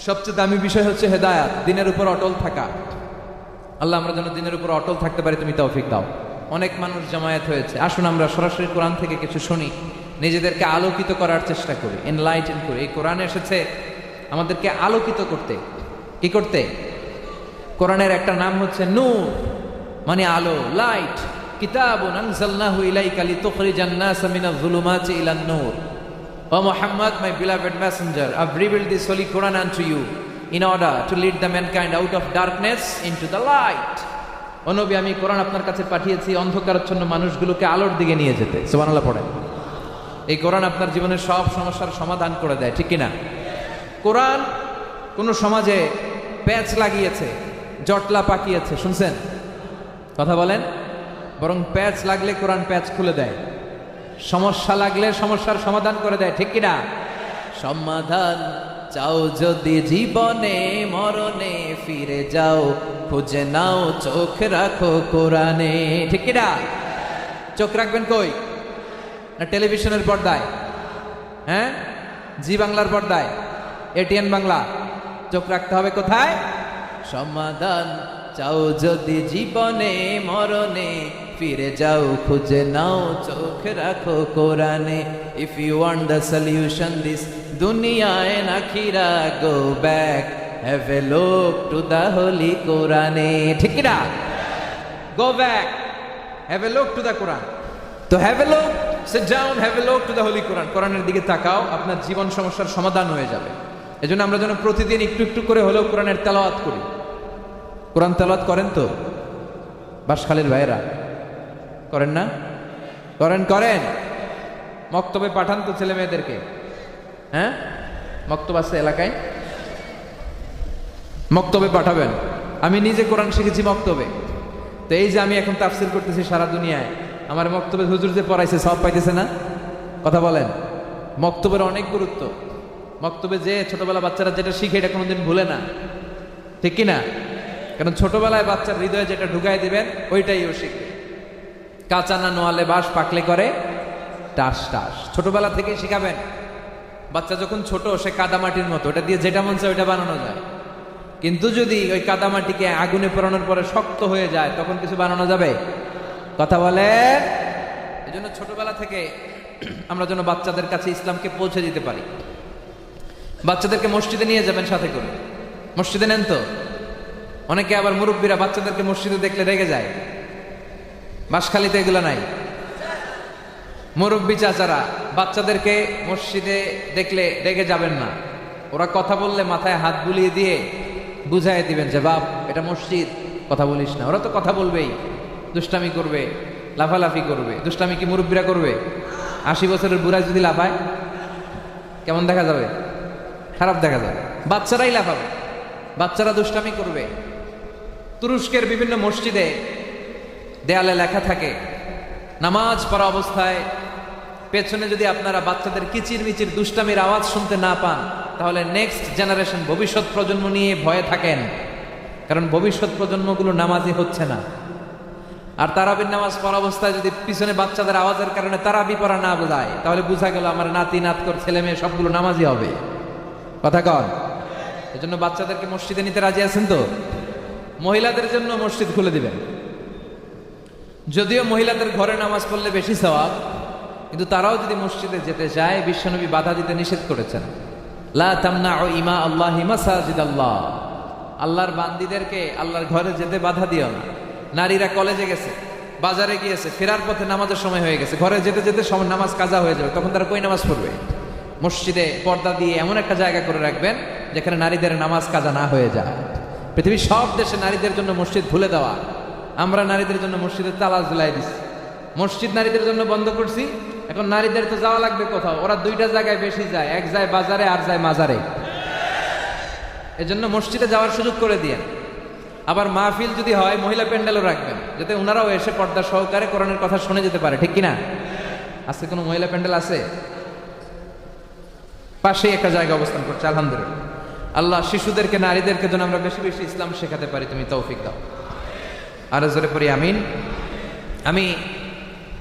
সবচেয়ে দামি বিষয় হচ্ছে হেদায়েত, দিনের উপর অটল থাকা। আল্লাহ আমরা যেন দিনের উপর অটল থাকতে পারি, তুমি তৌফিক দাও। অনেক মানুষ জামায়াত হয়েছে, আসুন আমরা সরাসরি কোরআন থেকে কিছু শুনি, নিজেদেরকে আলোকিত করার চেষ্টা করি, এনলাইটেন করি। এই কোরআন এসেছে আমাদেরকে আলোকিত করতে। কি করতে? কোরআনের একটা নাম হচ্ছে নূর, মানে আলো, লাইট। কিতাবুন আনজালনাহু ইলাইকা লিতুখরিজান NASA Minaj যুলুমাতি ইলান Noor. O Muhammad, my beloved messenger, I've revealed this holy Quran unto you in order to lead the mankind out of darkness into the light. ও নবী, আমি কোরআন আপনার কাছে পাঠিয়েছি অন্ধকারাচ্ছন্ন মানুষগুলোকে আলোর দিকে নিয়ে যেতে। সুবহানাল্লাহ পড়েন। এই কোরআন আপনার জীবনের সব সমস্যার সমাধান করে দেয়, ঠিক কিনা? কোরআন কোন সমাজে প্যাচ লাগিয়েছে, জটলা পাকিয়েছে, শুনছেন? কথা বলেন। বরং প্যাচ লাগলে কোরআন প্যাচ খুলে দেয়, সমস্যা লাগলে সমস্যার সমাধান করে দেয়, ঠিক কিনা? সমাধান চাও যদি জীবনে মরণে, ফিরে যাও খুঁজে নাও, চোখ রাখো কোরআনে, ঠিক কিনা? চোখ রাখবেন কই? না টেলিভিশনের পর্দায়? হ্যাঁ, জি বাংলার পর্দায়, এটিএন বাংলা? চোখ রাখতে হবে কোথায়? সমাধান চাও যদি জীবনে মরণে, ফিরে যাও খুঁজে নাও, চোখ রাখো কোরআনে। If you want the solution this দুনিয়া এন্ড আখিরা, go back, have a look to the holy কোরআনে, ঠিক না? Go back, have a look to the Quran. তো have a look, sit down, have a look to the holy Quran. কোরআনের দিকে তাকাও, আপনার জীবন সমস্যার সমাধান হয়ে যাবে। এজন্য আমরা যেন প্রতিদিন একটু একটু করে হলেও কোরআনের তেলাওয়াত করি। কোরআন তেলাওয়াত করেন তো বাঁশখালীর ভাইয়েরা? করেন না? করেন করেন। মক্তবে পাঠান তো ছেলে মেয়েদেরকে। হ্যাঁ, মক্তব আছে এলাকায়, মক্তবে পাঠাবেন। আমি নিজে কোরআন শিখেছি মক্তবে। তো এই যে আমি এখন তাফসীর করতেছি সারা দুনিয়ায়, আমার মক্তবে হুজুর যে পড়াইছে সব পাইতেছে না? কথা বলেন। মক্তবের অনেক গুরুত্ব। মক্তবে যে ছোটবেলা বাচ্চারা যেটা শিখে এটা কোনোদিন ভুলে না, ঠিক কিনা? কারণ ছোটবেলায় বাচ্চার হৃদয়ে যেটা ঢুকাই দিবেন ওইটাই ও শিখবে। কাঁচা না নোয়ালে বাঁশ, পাকলে করে টাস টাস। ছোটবেলা থেকেই শিখাবেন। বাচ্চা যখন ছোট সে কাদামাটির মতো, ওটা দিয়ে যেটা মন চায় ওইটা বানানো যায়। কিন্তু যদি ওই কাদামাটিকে আগুনে পোড়ানোর পরে শক্ত হয়ে যায়, তখন কিছু বানানো যাবে? কথা বলেন। এই জন্য ছোটবেলা থেকে আমরা যেন বাচ্চাদের কাছে ইসলামকে পৌঁছে দিতে পারি। বাচ্চাদেরকে মসজিদে নিয়ে যাবেন সাথে করে। মসজিদে নেন তো। অনেকে আবার মুরব্বীরা বাচ্চাদেরকে মসজিদে দেখলে রেগে যায়। বাঁশখালীতে এগুলো নাই। মুরব্বী চাচারা বাচ্চাদেরকে মসজিদে দেখলে রেগে যাবেন না। ওরা কথা বললে মাথায় হাত বুলিয়ে দিয়ে বুঝাই দিবেন যে বাপ এটা মসজিদ, কথা বলিস না। ওরা তো কথা বলবেই, দুষ্টামি করবে, লাফালাফি করবে। দুষ্টামি কি মুরব্বীরা করবে? 80 বছরের বুড়া যদি লাফায় কেমন দেখা যাবে? খারাপ দেখা যাবে। বাচ্চারাই লাফাবে, বাচ্চারা দুষ্টামি করবে। তুরস্কের বিভিন্ন মসজিদে দেয়ালে লেখা থাকে, নামাজ পড়া অবস্থায় পেছনে যদি আপনারা বাচ্চাদের কিচির মিচির দুষ্টামির আওয়াজ শুনতে না পান, তাহলে নেক্সট জেনারেশন, ভবিষ্যৎ প্রজন্ম নিয়ে ভয়ে থাকেন। কারণ ভবিষ্যৎ প্রজন্মগুলো নামাজি হচ্ছে না। আর তারাবির নামাজ পড়া অবস্থায় যদি পিছনে বাচ্চাদের আওয়াজের কারণে তারাবি পড়া না বোঝায়, তাহলে বোঝা গেল আমার নাতি নাতকর ছেলে মেয়ে সবগুলো নামাজি হবে। কথা কন। এজন্য বাচ্চাদেরকে মসজিদে নিতে রাজি আছেন তো? মহিলাদের জন্য মসজিদ খুলে দিবেন। যদিও মহিলাদের ঘরে নামাজ পড়লে বেশি সওয়াব, কিন্তু তারাও যদি মসজিদে যেতে চায়, বিশ্বনবী বাধা দিতে নিষেধ করেছেন। লা তামনাউ ইমা আল্লাহি মাসাজিদ আল্লাহ। আল্লাহর বান্দীদেরকে আল্লাহর ঘরে যেতে বাধা দিও না। নারীরা কলেজে গেছে, বাজারে গিয়েছে, ফেরার পথে নামাজের সময় হয়ে গেছে, ঘরে যেতে যেতে সময় নামাজ কাজা হয়ে যাবে, তখন তারা কই নামাজ পড়বে? মসজিদে পর্দা দিয়ে এমন একটা জায়গা করে রাখবেন যেখানে নারীদের নামাজ কাজা না হয়ে যায়। পৃথিবীর সব দেশে নারীদের জন্য মসজিদ ভুলে দেওয়া, আমরা নারীদের জন্য মসজিদের তালা ঝুলাই দিচ্ছি, মসজিদ নারীদের জন্য বন্ধ করছি। এখন নারীদের তো যাওয়া লাগবে কোথাও, ওরা দুইটা জায়গায় বেশি যায়, এক যায় বাজারে আর যায় মাজারে। এজন্য মসজিদে যাওয়ার সুযোগ করে দিয়ে, আবার মাহফিল যদি হয় মহিলা প্যান্ডেলও রাখবেন, যাতে ওনারাও এসে পর্দা সহকারে কোরআনের কথা শুনে যেতে পারে, ঠিক কিনা? আজকে কোনো মহিলা প্যান্ডেল আছে? পাশেই একটা জায়গা অবস্থান করছে, আলহামদুলিল্লাহ। আল্লাহ শিশুদেরকে, নারীদেরকে যেন আমরা বেশি বেশি ইসলাম শেখাতে পারি, তুমি তৌফিক দাও। আর জোরে পড়ি আমিন। আমি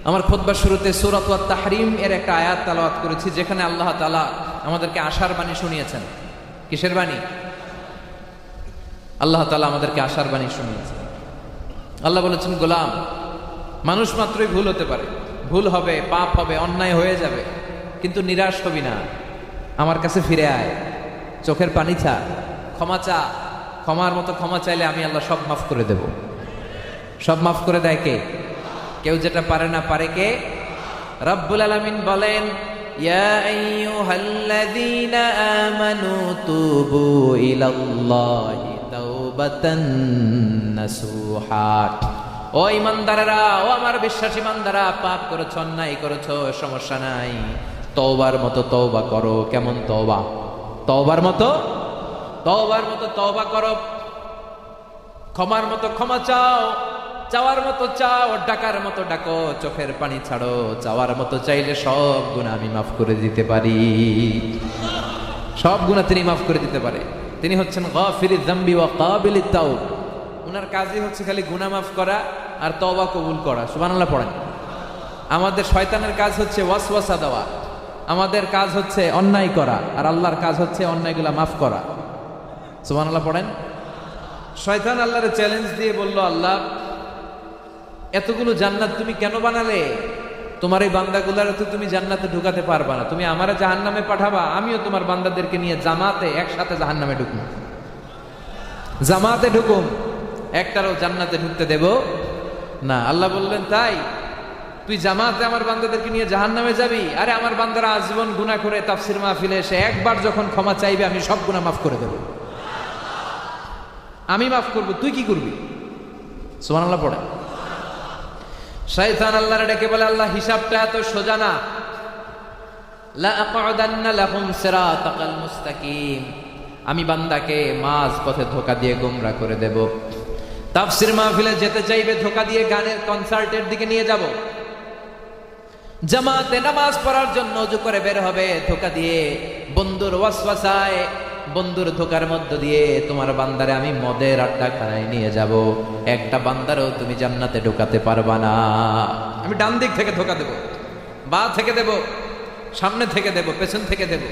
আমার খুতবার শুরুতে সূরাত তাহরিম এর একটা আয়াত তেলাওয়াত করেছি, যেখানে আল্লাহ তাআলা আমাদেরকে আশার বাণী শুনিয়েছেন। কিসের বাণী? আল্লাহ তাআলা আমাদেরকে আশার বাণী শুনিয়েছেন। আল্লাহ বলেছেন, গোলাম, মানুষ মাত্রই ভুল হতে পারে, ভুল হবে, পাপ হবে, অন্যায় হয়ে যাবে, কিন্তু নিরাশ হবি না, আমার কাছে ফিরে আয়, চোখের পানি ছা, ক্ষমা চা, ক্ষমার মতো ক্ষমা চাইলে আমি আল্লাহ সব মাফ করে দেব। সব মাফ করে দেয় কে? কেউ যেটা পারে না পারে কে? রব্বুল আলামিন বলেন, ইয়া আইয়ুহাল্লাযীনা আমানু তুবু ইলাল্লাহি তাওবাতান নাসুহা। ও ঈমানদারেরা, ও আমার বিশ্বাসী ঈমানদাররা, পাপ করেছো, অন্যায় করেছো, সমস্যা নাই, তওবার মতো তওবা করো। কেমন তওবা? তওবার মতো, তওবার মতো তওবা করো, ক্ষমার মতো ক্ষমা চাও, চাওয়ার মতো চাও, ডাকার মতো ডাকো, চোখের পানি ছাড়ো, চাওয়ার মতো চাইলে সব গুনাহ আমি মাফ করে দিতে পারি। সব গুনাহ তিনি মাফ করে দিতে পারে। তিনি হচ্ছেন গাফিরিয যামবি ওয়া কাবিলিত তাওব। উনার কাজই হচ্ছে খালি গুনাহ মাফ করা আর তওবা কবুল করা। সুবহানাল্লাহ পড়েন। আমাদের শয়তানের কাজ হচ্ছে ওয়াসওয়াসা দেওয়া, আমাদের কাজ হচ্ছে অন্যায় করা, আর আল্লাহর কাজ হচ্ছে অন্যায়গুলা মাফ করা। সুবহানাল্লাহ পড়েন। শয়তান আল্লাহরে চ্যালেঞ্জ দিয়ে বলল, আল্লাহ, এতগুলো জান্নাত তুমি কেন বানালে? তোমার এই বান্দাগুলারে তো তুমি জান্নাতে ঢুকাতে পারবা না, তুমি আমারে জাহান্নামে পাঠাবা, আমিও তোমার বান্দাদেরকে নিয়ে জামাতে একসাথে জাহান্নামে ঢুকুম, জামাতে ঢুকুম, একটারও জান্নাতে ঢুকতে দেব না। আল্লাহ বললেন, তাই তুই জামাতে আমার বান্দাদেরকে নিয়ে জাহান্নামে যাবি? আরে আমার বান্দারা আজীবন গুনাহ করে তাফসীর মাহফিলে এসে একবার যখন ক্ষমা চাইবে আমি সব গুনাহ মাফ করে দেব, আমি মাফ করব, তুই কি করবি? সুবহানাল্লাহ পড়ে। শয়তান আল্লাহর ডেকে বলে, আল্লাহ, হিসাবটা এত সোজা না, লা আকউদান্না লাহুম সিরাতাকাল মুস্তাকিম, আমি বান্দাকে মাঝ পথে ধোঁকা দিয়ে গোমরা করে দেব। তাফসীর মাহফিলে যেতে চাইবে ধোঁকা দিয়ে গানের কনসার্টের দিকে নিয়ে যাব, জামাতে নামাজ পড়ার জন্য ওযু করে বের হবে, ধোঁকা দিয়ে বন্ধুর ওয়াসওয়াসায়, বন্ধুর ধোকার মধ্য দিয়ে তোমার বান্দারে আমি মদের আড্ডাখানায় নিয়ে যাব, একটা বান্দারও তুমি জান্নাতে ঢোকাতে পারবা না। আমি ডান দিক থেকে ধোকা দেব, বা থেকে দেব, সামনে থেকে দেব, পেছন থেকে দেব,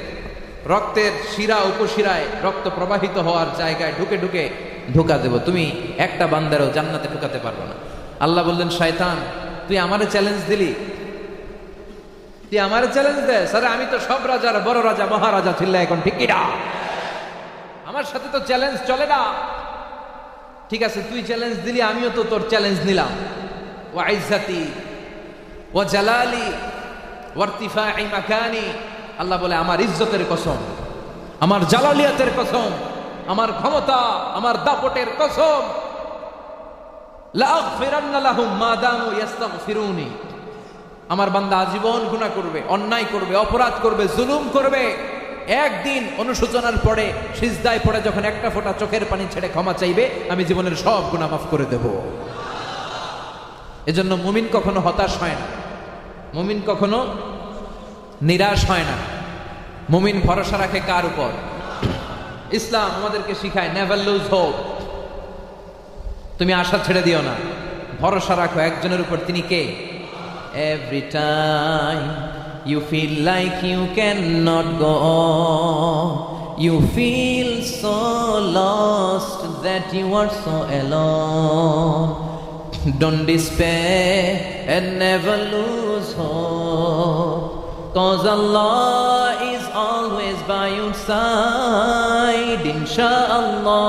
রক্তের শিরা উপশিরায় রক্ত প্রবাহিত হওয়ার জায়গায় ঢুকে ঢুকে ধোকা দেব, তুমি একটা বান্দারও জান্নাতে ঢোকাতে পারবে না। আল্লাহ বললেন, শয়তান, তুই আমারে চ্যালেঞ্জ দিলি, তুই আমারে চ্যালেঞ্জ দে, স্যার আমি তো সব রাজার বড় রাজা, মহারাজা, চিল্লা এখন ঠিক কিনা? আমার সাথে তো চ্যালেঞ্জ চলে না। ঠিক আছে, তুই চ্যালেঞ্জ দিলি, আমিও তো তোর চ্যালেঞ্জ নিলাম। ওয়া ইজ্জাতি ওয়া জালালি ওয়া ইরতিফাই মাকানি, আল্লাহ বলে, আমার ইজ্জতের কসম, আমার জালালিয়াতের কসম, আমার ক্ষমতা, আমার দাপটের কসম, লা আগফিরান্না লাহুম মা দামু ইস্তাগফিরুনি, আমার বান্দা আজীবন গুনাহ করবে, অন্যায় করবে, অপরাধ করবে, জুলুম করবে, একদিন অনুশোচনার পরে সিজদায় পড়ে যখন একটা ফোঁটা চোখের পানি ছেড়ে ক্ষমা চাইবে, আমি জীবনের সব গুনাহ মাফ করে দেব। এজন্য মুমিন কখনো হতাশ হয় না, মুমিন কখনো নিরাশ হয় না, মুমিন ভরসা রাখে কার উপর? ইসলাম আমাদেরকে শিখায়, নেভার লুজ হোপ, তুমি আশা ছেড়ে দিও না, ভরসা রাখো একজনের উপর, তিনি কে? Every time you feel like you cannot go on, you feel so lost that you are so alone, don't despair and never lose hope, cause Allah is always by your side, inshallah,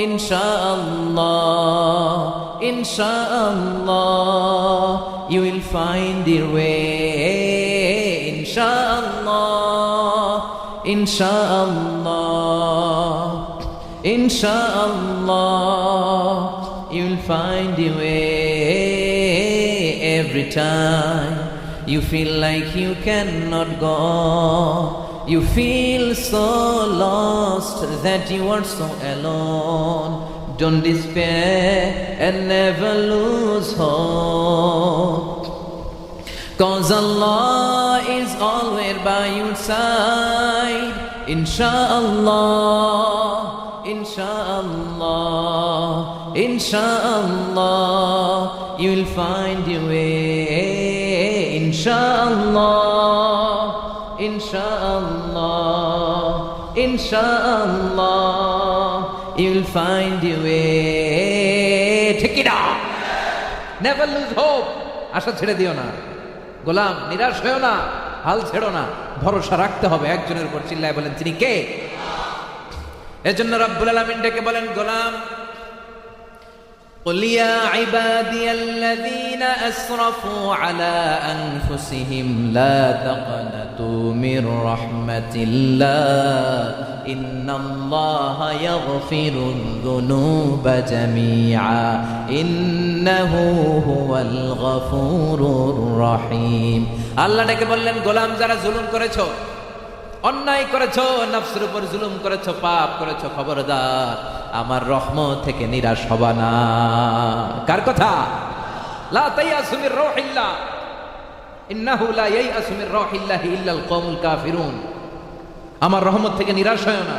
inshallah. Inshallah, you will find your way. Inshallah, Inshallah, Inshallah, you will find your way. Every time you feel like you cannot go, you feel so lost that you are so alone. Don't despair and never lose hope, 'cause Allah is always by your side. Inshallah, Inshallah, Inshallah, you will find your way. Inshallah, Inshallah, Inshallah, you will find your way. Take it up. Never lose hope. আশা ছেড়ে দিও না গোলাম, নিরাশ হয়েও না, হাল ছেড়ো না, ভরসা রাখতে হবে একজনের উপর। চিল্লায় বলেন তিনি কে? এজন্য রব্বুল আলামিন ডেকে বলেন, গোলাম قل يا عبادي الذين أسرفوا على أنفسهم لا تقنطوا من رحمة الله إن الله يغفر الذنوب جميعا إنه هو الغفور الرحيم। আল্লাহ ডেকে বললেন, গোলাম যারা জুলুম করেছো, অন্যায় করেছো, নফসের উপর জুলুম করেছো, পাপ করেছো, খবরদার আমার রহমত থেকে নিরাশ হবা না। কার কথা? লা তাইয়াসু মির রাহিল্লাহ ইন্নাহু লা ইয়াইয়াসু মির রাহিল্লাহি ইল্লাল কওমুল কাফিরুন। আমার রহমত থেকে নিরাশ হয় না,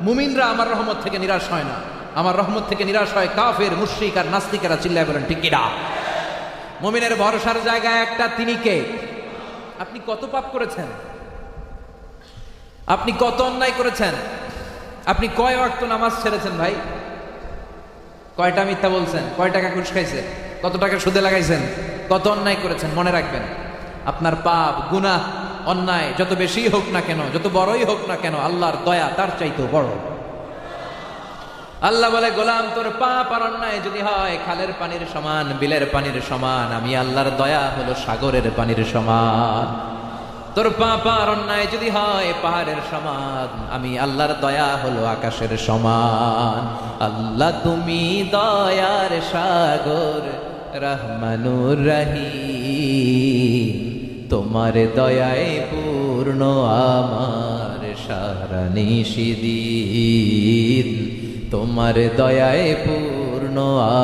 মুমিনরা আমার রহমত থেকে নিরাশ হয় না। আমার রহমত থেকে নিরাশ হয় কাফের, মুশরিক আর নাস্তিকেরা। চিল্লায় বলেন ঠিক কিনা? মুমিনের ভরসার জায়গা একটা, তিনি কে? আপনি কত পাপ করেছেন? আপনি কত অন্যায় করেছেন? আপনি কয় ওয়াক্ত নামাজ ছেড়েছেন ভাই? কয়টা মিথ্যা বলছেন? কয় টাকা ঘুষ খাইছেন? কত টাকা সুদে লাগাইছেন? কত অন্যায় করেছেন? মনে রাখবেন, আপনার পাপ, গুনাহ, অন্যায় যত বেশি হোক না কেন, যত বড়ই হোক না কেন, আল্লাহর দয়া তার চাইতেও বড়। আল্লাহ বলে, গোলাম তোর পাপ আর অন্যায় যদি হয় খালের পানির সমান, বিলের পানির সমান, আমি আল্লাহর দয়া হলো সাগরের পানির সমান। তোর পাপ আর অন্যায় যদি হয় পাহাড়ের সমান, আমি আল্লাহর দয়া হলো আকাশের সমান। আল্লাহ তুমি দয়ার সাগর, রহমানুর রহিম, তোমার দয়ায় পূর্ণ আমার সারা নিশিদিন, তোমার দয়ায় পূর্ণ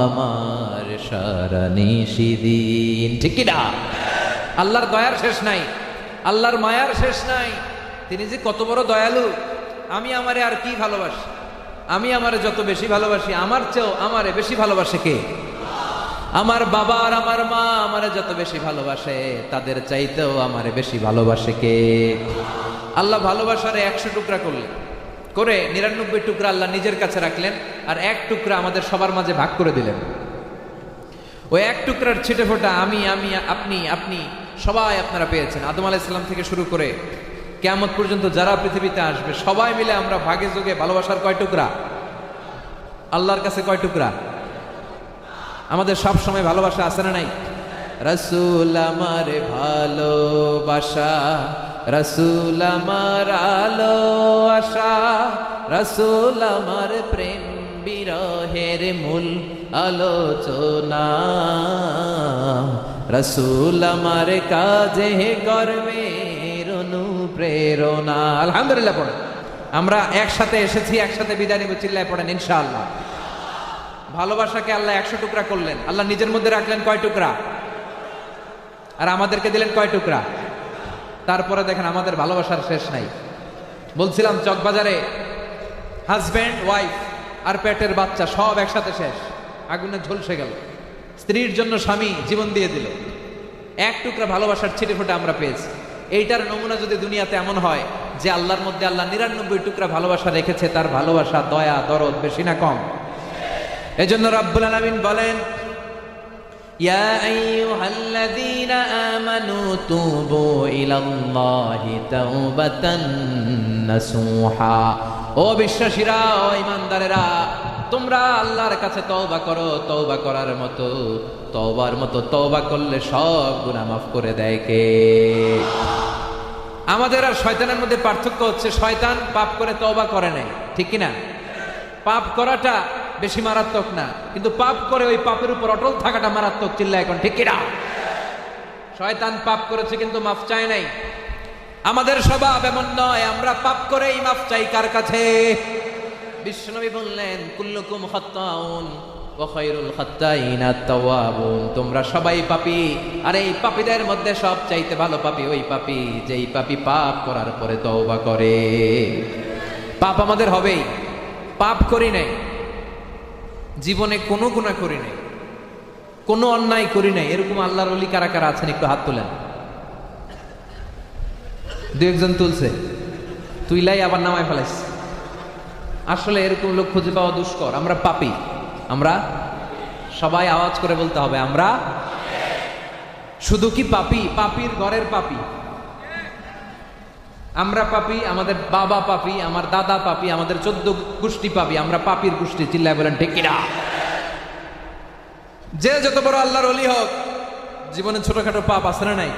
আমার সারা নিশিদিন। ঠিক কি না? আল্লাহর দয়ার শেষ নাই, আল্লাহর মায়ার শেষ নাই। তিনি যে কত বড় দয়ালু। আমি আমারে আর কি ভালোবাসি, আমি আমারে যত বেশি ভালোবাসি, আমার চেয়েও আমারে বেশি ভালোবাসে কে? আমার বাবা আর আমার মা আমারে যত বেশি ভালোবাসে, তাদের চাইতেও আমারে বেশি ভালোবাসে কে? আল্লাহ ভালোবাসারে 100 টুকরা করলেন, করে 99 টুকরা আল্লাহ নিজের কাছে রাখলেন, আর 1 টুকরা আমাদের সবার মাঝে ভাগ করে দিলেন। ওই 1 টুকরার ছিটে ফোটা আমি, আপনি, আপনি সবাই আপনারা পেয়েছেন। আদম আলাইহিস সালাম থেকে শুরু করে কিয়ামত পর্যন্ত যারা পৃথিবীতে আসবে সবাই মিলে আমরা ভাগে যোগে ভালোবাসার কয় টুকরা? আল্লাহর কাছে কয় টুকরা? আমাদের সব সময় ভালোবাসা আছে না নাই? রাসূল আমার ভালোবাসা, রাসূল আমার আলো আশা, রাসূল আমার প্রেম বিরহের মূল আলোচনা, রাসূল আমার কাজে কর্মের অনুপ্রেরণা। আলহামদুলিল্লাহ পড়েন। আমরা একসাথে এসেছি, একসাথে বিদায় নিব। চিল্লায় পড়েন ইনশাআল্লাহ। ভালোবাসাকে আল্লাহ 100 টুকরা করলেন। আল্লাহ নিজের মধ্যে রাখলেন কয় টুকরা? আর আমাদেরকে দিলেন কয় টুকরা? তারপরে দেখেন আমাদের ভালোবাসার শেষ নাই। বলছিলাম চকবাজারে হাজব্যান্ড, ওয়াইফ আর পেটের বাচ্চা সব একসাথে শেষ, আগুনে ঝলসে গেল। স্ত্রীর জন্য স্বামী জীবন দিয়ে দিল। 1 টুকরা ভালোবাসার ছিটে ফোঁটা আমরা পেয়েছি। এইটার নমুনা যদি দুনিয়াতে এমন হয় যে আল্লাহর মধ্যে আল্লাহ 99 টুকরা ভালোবাসা রেখেছে, তার ভালোবাসা, দয়া, দরদ বেশি না কম? এজন্য রাব্বুল আলামিন বলেন, ইয়া আইয়ুহাল্লাযীনা আমানু তুবু ইলাল্লাহি তাওবাতান নাসুহা। ও বিশ্বাসীরা, ও ঈমানদারেরা, তোমরা আল্লাহর কাছে তওবা করো, তওবা করার মতো, তওবার মতো তওবা করলে সব গুনাহ মাফ করে দেয় কে? আমাদের আর শয়তানের মধ্যে পার্থক্য হচ্ছে, শয়তান পাপ করে তওবা করে নাই, ঠিক কি না? পাপ করাটা বেশি মারাত্মক না, কিন্তু পাপ করে ওই পাপের উপর অটল থাকাটা মারাত্মক। চিল্লা এখন, ঠিক কি না? শয়তান পাপ করেছে কিন্তু মাফ চায় নাই। আমাদের স্বভাব এমন নয়, আমরা পাপ করেই মাফ চাই কার কাছে? বিশ্বনবী বললেন, কুল্লুকুম খাত্তাউন ওয়া খায়রুল খাত্তাইনা আত-তাওয়াবুন। তোমরা সবাই পাপী, আর এই পাপীদের মধ্যে সবচাইতে ভালো পাপী ওই পাপী যেই পাপী পাপ করার পরে তওবা করে। পাপ আমাদের হবেই। পাপ করি নাই, জীবনে কোনো গুনাহ করি নাই, কোনো অন্যায় করি নাই, এরকম আল্লাহর ওলি কারা কারা আছেন একটু হাত তুলেন। দু একজন তুলছে, তুইলাই আবার নামায় ফেলাইছে। আসলে এরকম লোক খুঁজে পাওয়া দুষ্কর। আমরা পাপী, আমরা সবাই আওয়াজ করে বলতে হবে, আমরা শুধু কি পাপী? পাপীর ঘরের পাপী আমরা। পাপী, আমাদের বাবা পাপী, আমার দাদা পাপী, আমাদের 14 গোষ্ঠী পাপী, আমরা পাপীর গোষ্ঠী। চিল্লায় বলেন ঠিক কিনা? যে যত বড় আল্লাহর ওলি হোক, জীবনে ছোটখাটো পাপ আছে না নাই?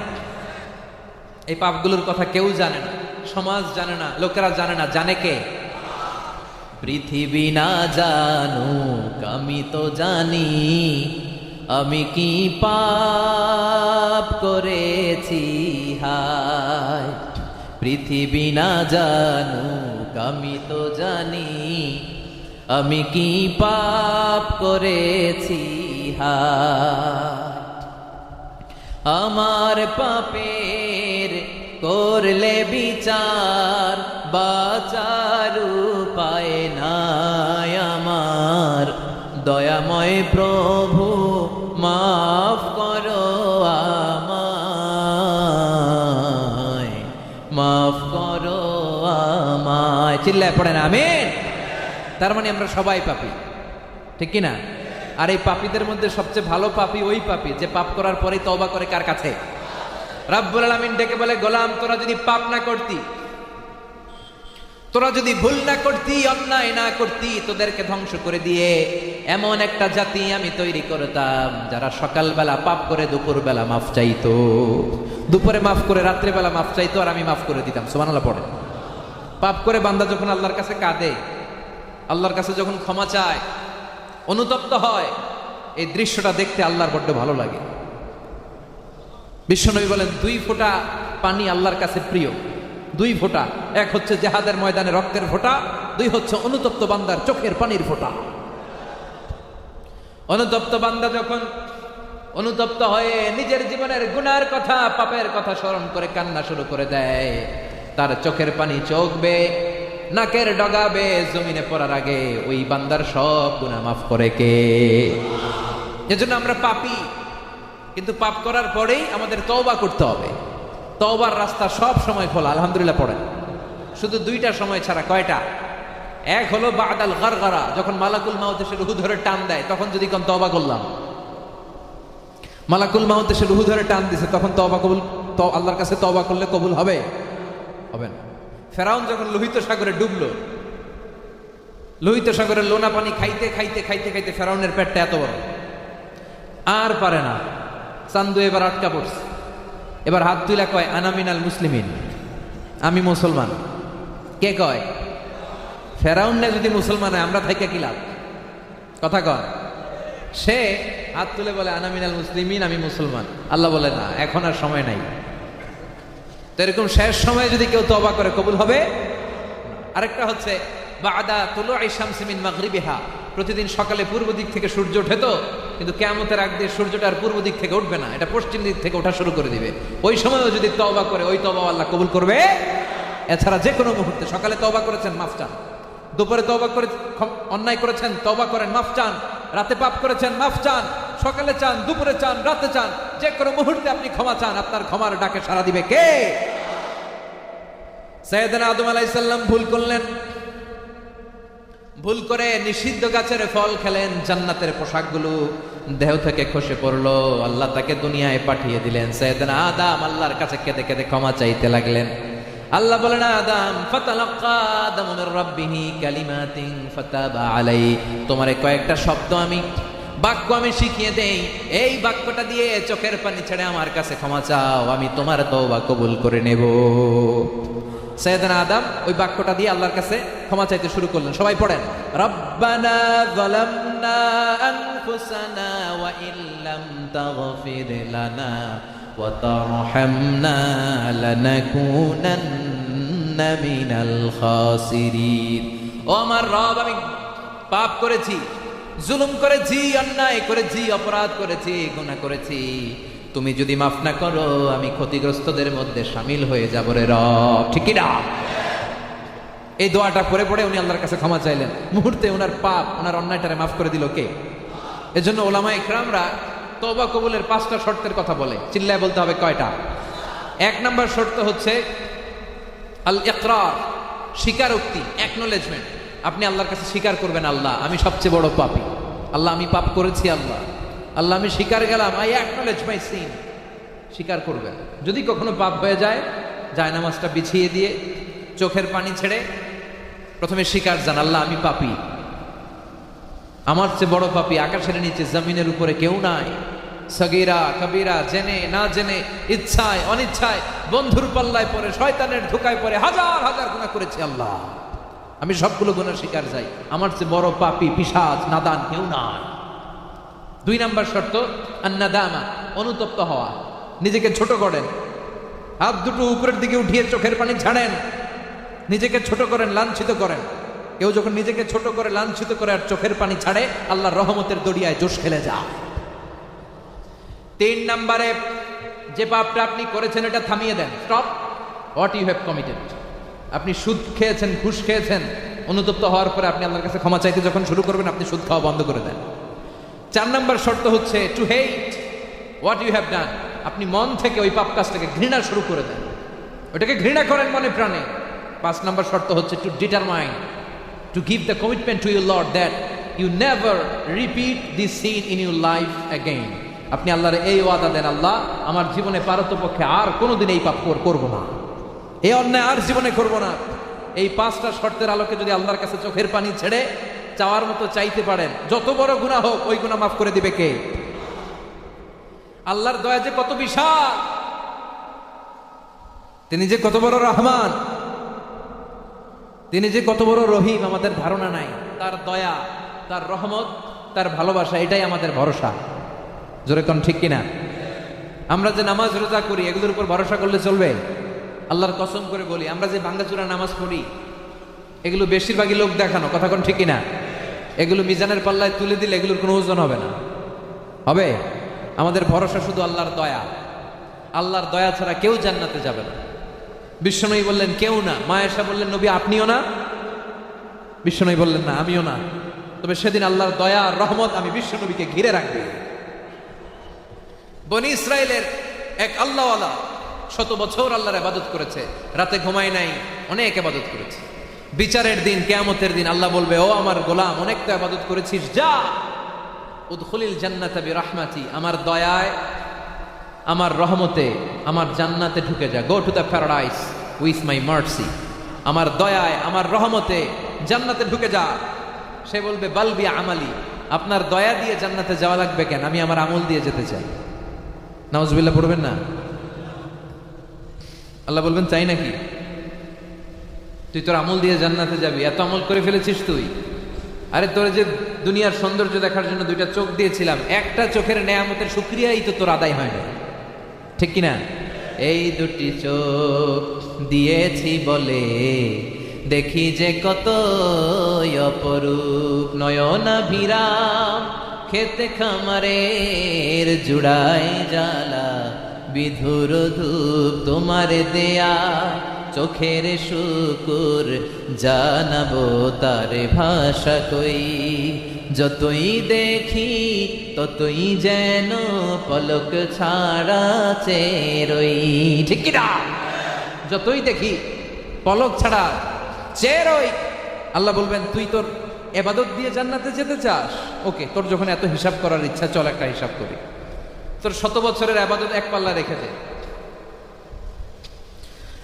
এই পাপগুলোর কথা কেউ জানে না, সমাজ জানে না, লোকেরা জানে না। জানে কে? পৃথিবী না জানুক আমি তো জানি, আমি কি পাপ করেছি হায়। পৃথিবী না জানুক আমি তো জানি, আমি কি পাপ করেছি হায়। আমার পাপের করলে বিচার, বাঁচার উপায় নাই আমার। দয়াময় প্রভু মাফ করো আমায়, মাফ করো আমায়। চিল্লায় পড়েন আমিন। তার মানে আমরা সবাই পাপী, ঠিক কি না? আর এই পাপীদের মধ্যে সবচেয়ে ভালো পাপী ওই পাপী যে পাপ করার পরেই তওবা করে কার কাছে? রাব্বুল আলামিন ডেকে বলে, গোলাম তোরা যদি পাপ না করতি, তোরা যদি ভুল না করতি, অন্যায় না করতি, তোদেরকে ধ্বংস করে দিয়ে এমন একটা জাতি আমি তৈরি করতাম যারা সকালবেলা পাপ করে দুপুরবেলা মাফ চাইতো, দুপুরে মাফ করে রাত্রেবেলা মাফ চাইতো, আর আমি মাফ করে দিতাম। সুবহানাল্লাহ পড়ে। পাপ করে বান্দা যখন আল্লাহর কাছে কাঁদে, আল্লাহর কাছে যখন ক্ষমা চায়, অনুতপ্ত হয়, এই দৃশ্যটা দেখতে আল্লাহর বড্ড ভালো লাগে। বিশ্বনবী বলেন, 2 ফোঁটা পানি আল্লাহর কাছে প্রিয়। 2 ফোঁটা, এক হচ্ছে জিহাদের ময়দানে রক্তের ফোঁটা, 2 হচ্ছে অনুতপ্ত বান্দার চোখের পানির ফোঁটা। অনুতপ্ত বান্দা যখন অনুতপ্ত হয়ে নিজের জীবনের গুনার কথা, পাপের কথা স্মরণ করে কান্না শুরু করে দেয়, তার চোখের পানি চোখবে, নাকের ডগাবে, জমিনে পড়ার আগে ওই বান্দার সব গুনাহ মাফ করে কে? এজন্য আমরা পাপী, কিন্তু পাপ করার পরেই আমাদের তওবা করতে হবে। তওবার রাস্তা সব সময় খোলা, আলহামদুলিল্লাহ পড়েন। শুধু 2টা সময় ছাড়া। কয়টা? এক হলো বাদাল গারগারা, যখন মালাকুল মাউত এসে রুহু ধরে টান দেয়, তখন যদি কোন তওবা করলাম। মালাকুল মাউত এসে রুহু ধরে টান দিছে, তখন তওবা কবুল, তো আল্লাহর কাছে তওবা করলে কবুল হবে? হবে না। ফেরাউন যখন লোহিত সাগরে ডুবলো, লোহিত সাগরের লোনা পানি খাইতে খাইতে খাইতে খাইতে ফেরাউনের পেটটা এত বড়, আর পারে না। চান্দু এবার আটকা পড়ছে, এবার হাত তুইলা কয়, আনা মিনাল মুসলিমিন, আমি মুসলমান। কে কয়? ফেরাউন না যদি মুসলমান হয়, আমরা থাইকা কি লাভ? কথা কয়। সে হাত তুলে বলে, আনা মিনাল মুসলিমিন, আমি মুসলমান। আল্লাহ বলে, না, এখন আর সময় নাই। তো এরকম শেষ সময়ে যদি কেউ তওবা করে, কবুল হবে? আরেকটা হচ্ছে বাদা তুলুই শামসি মিন মাগরিবিহা, প্রতিদিন সকালে পূর্ব দিক থেকে সূর্য ওঠে, তো কিন্তু কিয়ামতের আগ দিয়ে সূর্যটা আর পূর্ব দিক থেকে উঠবে না, এটা পশ্চিম দিক থেকে ওঠা শুরু করে দিবে। ওই সময়ও যদি তওবা করে, ওই তওবা আল্লাহ কবুল করবে। এছাড়া যে কোনো মুহূর্তে, সকালে তওবা করেছেন, মাফ চান। দুপুরে তওবা করে অন্যায় করেছেন, তওবা করেন, মাফ চান। রাতে পাপ করেছেন, মাফ চান। সকালে চান, দুপুরে চান, রাতে চান, যে কোনো মুহূর্তে আপনি ক্ষমা চান, আপনার ক্ষমার ডাকে সাড়া দিবে কে? সাইয়েদনা আদম আলাইহিস সালাম ভুল করলেন, ভুল করে নিষিদ্ধ গাছের ফল খেলেন, জান্নাতের পোশাকগুলো দেহ থেকে খসে পড়লো, আল্লাহ তাকে দুনিয়ায় পাঠিয়ে দিলেন। সাইয়েদনা আদম আল্লাহর কাছে কেঁদে কেঁদে ক্ষমা চাইতে লাগলেন। আল্লাহ বলেন আদম ফাতালাক্কা আদামু মির রাব্বিহি কালিমাতিন ফাতাবা আলাইহি, তোমারে কয়েকটা শব্দ বাক্য আমি শিখিয়ে দেই, এই বাক্যটা দিয়ে চোখের পানি ছেড়ে আমার কাছে ক্ষমা চাও, আমি তোমার তওবা কবুল করে নেব। সাইয়েদনা আদম ওই বাক্যটা দিয়ে আল্লাহর কাছে ক্ষমা চাইতে শুরু করলেন। সবাই পড়েন, রব্বানা যালামনা আনফুসানা ওয়া ইল্লাম তাগফির লানা ওয়া তারহামনা লানাকুনান্না মিনাল খাসিরিন। ও আমার রব, আমি পাপ করেছি, জুলুম করেছি, অন্যায় করেছি, অপরাধ করেছি, গুনাহ করেছি, তুমি যদি মাফ না করো আমি ক্ষতিগ্রস্তদের মধ্যে শামিল হয়ে যাব রে রব। ঠিক কি না? এই দোয়াটা পড়ে পড়ে উনি আল্লাহর কাছে ক্ষমা চাইলেন। মুহূর্তে ওনার পাপ, ওনার অন্যায়টারে মাফ করে দিল কে? এজন্য ওলামা ইকরামরা তওবা কবুলের 5টা শর্তের কথা বলে। চিল্লায় বলতে হবে কয়টা? 1 নাম্বার শর্ত হচ্ছে আল ইকরার, স্বীকারোক্তি, অ্যাকনোলেজমেন্ট। আপনি আল্লাহর কাছে স্বীকার করবেন, আল্লাহ আমি সবচেয়ে বড় পাপী, আল্লাহ আমি পাপ করেছি, আল্লাহ আমি স্বীকার গেলাম, আই অ্যাকনোলেজ মাই সিন। স্বীকার করবেন। যদি কখনো পাপ হয়ে যায়, জায়নামাজটা বিছিয়ে দিয়ে চোখের পানি ছেড়ে প্রথমে স্বীকার জান, আল্লাহ আমি পাপী, আমার চেয়ে বড় পাপী আকাশের নিচে জমিনের উপরে কেউ নাই। সগীরা কবিরা, জেনে না জেনে, ইচ্ছায় অনিচ্ছায়, বন্ধুর পাল্লায় পড়ে, শয়তানের ধোকায় পড়ে হাজার হাজার গুনাহ করেছি, আল্লাহ আমি সবগুলো গুনাহ স্বীকার যাই, আমার চেয়ে বড় পাপী পিশাচ নাদান কেউ নাই। 2 নাম্বার শর্ত আন্নাদামা, অনুতপ্ত হওয়া, নিজেকে ছোট করেন, হাত দুটো উপরের দিকে উঠিয়ে চোখের পানি ছাড়েন, নিজেকে ছোট করেন, লাঞ্ছিত করেন। কেউ যখন নিজেকে ছোট করে, লাঞ্ছিত করে আর চোখের পানি ছাড়ে, আল্লাহর রহমতের দরিয়ায় জোশ খেলে যায়। 3 নাম্বারে যে পাপটা আপনি করেছেন এটা থামিয়ে দেন, stop what you have committed. আপনি সুদ খেয়েছেন, ঘুষ খেয়েছেন, অনুতপ্ত হওয়ার পরে আপনি আল্লাহর কাছে ক্ষমা চাইতে যখন শুরু করবেন, আপনি সুদ খাওয়া বন্ধ করে দেন। 4 নাম্বার শর্ত হচ্ছে to hate what you have done. আপনি মন থেকে ওই পাপ কাজটাকে ঘৃণা শুরু করে দেন, ওটাকে ঘৃণা করেন মনে প্রাণে। 5 নাম্বার শর্ত হচ্ছে to determine, to give the commitment to your lord that you never repeat this sin in your life again. আপনি আল্লাহর এই ওয়াদা দেন, আল্লাহ আমার জীবনে পারতপক্ষে আর কোনোদিন এই পাপ করবো না, এই অন্যায় আর জীবনে করবো না। এই 5টা শর্তের আলোকে যদি আল্লাহর কাছে চোখের পানি ছেড়ে চাওয়ার মতো চাইতে পারেন, যত বড় গুনাহ হোক ওই গুনাহ মাফ করে দিবে কে? আল্লাহর দয়া যে কত বিশাল, তিনি যে কত বড় রহমান, তিনি যে কত বড় রহিম, আমাদের ধারণা নাই। তার দয়া, তার রহমত, তার ভালোবাসা, এটাই আমাদের ভরসা। জোরে কোন ঠিক কিনা? আমরা যে নামাজ রোজা করি, এগুলোর উপর ভরসা করলে চলবে? আল্লাহর কসম করে বলি, আমরা যে ভাঙ্গাচুরা নামাজ পড়ি, এগুলো বেশিরভাগই লোক দেখানো, কথা কোন ঠিক কিনা? এগুলো মিজানের পাল্লায় তুলে দিলে এগুলোর কোনো ওজন হবে না। হবে? আমাদের ভরসা শুধু আল্লাহর দয়া। আল্লাহর দয়া ছাড়া কেউ জান্নাতে যাবে না। বিশ্বনবী বললেন কেউ না। মা আয়েশা বললেন নবী আপনিও না? বিশ্বনবী বললেন না, আমিও না। তবে সেদিন আল্লাহর দয়া আর রহমত আমি বিশ্বনবীকে ঘিরে রাখবে। বনি ইসরায়েলের এক আল্লাহওয়ালা 100 বছর আল্লাহর ইবাদত করেছে, রাতে ঘুমায় নাই, অনেক ইবাদত করেছে। বিচারের দিন, কিয়ামতের দিন আল্লাহ বলবে, ও আমার গোলাম অনেক তো ইবাদত করেছিস, যা উদখুলিল জান্নাতা বিরহমাতি, আমার দয়ায়, আমার রহমতে, আমার জান্নাতে ঢুকে যা। Go to the paradise with my mercy, আমার দয়ায়, আমার রহমতে জান্নাতে ঢুকে যা। সে বলবে বালবি আমালি, আপনার দয়া দিয়ে জান্নাতে যাওয়া লাগবে কেন, আমি আমার আমল দিয়ে যেতে চাই। নাউজুবিল্লাহ পড়বেন না? আল্লাহ বলবেন চাই নাকি? তুই তোর আমল দিয়ে জান্নাতে যাবি, এত আমল করে ফেলেছিস তুই। আরে তোর যে দুনিয়ার সৌন্দর্য দেখার জন্য 2টা চোখ দিয়েছিলাম, একটা চোখের নেয়ামতের শুকরিয়াই তো তোর আদায় হয় না, ঠিক কিনা? এই 2টি চোখ দিয়েছি বলে দেখি যে কত অপরূপ, নয়নাভিরাম খেতে খামারের জুড়াই জ্বালা, বিধুর ধূপ তোমার দেয়া, চোখের শুকুর জানাবো তার ভাষা কই, যতই দেখি ততই যেন পলক ছাড়া চেরই, ঠিক কি না? যতই দেখি পলক ছাড়া চেরই। আল্লাহ বলবেন তুই তোর ইবাদত দিয়ে জান্নাতে যেতে চাস, ওকে, তোর যখন এত হিসাব করার ইচ্ছা, চল একটা হিসাব করি। তোর 100 বছরের ইবাদত এক পাল্লা রেখে দে,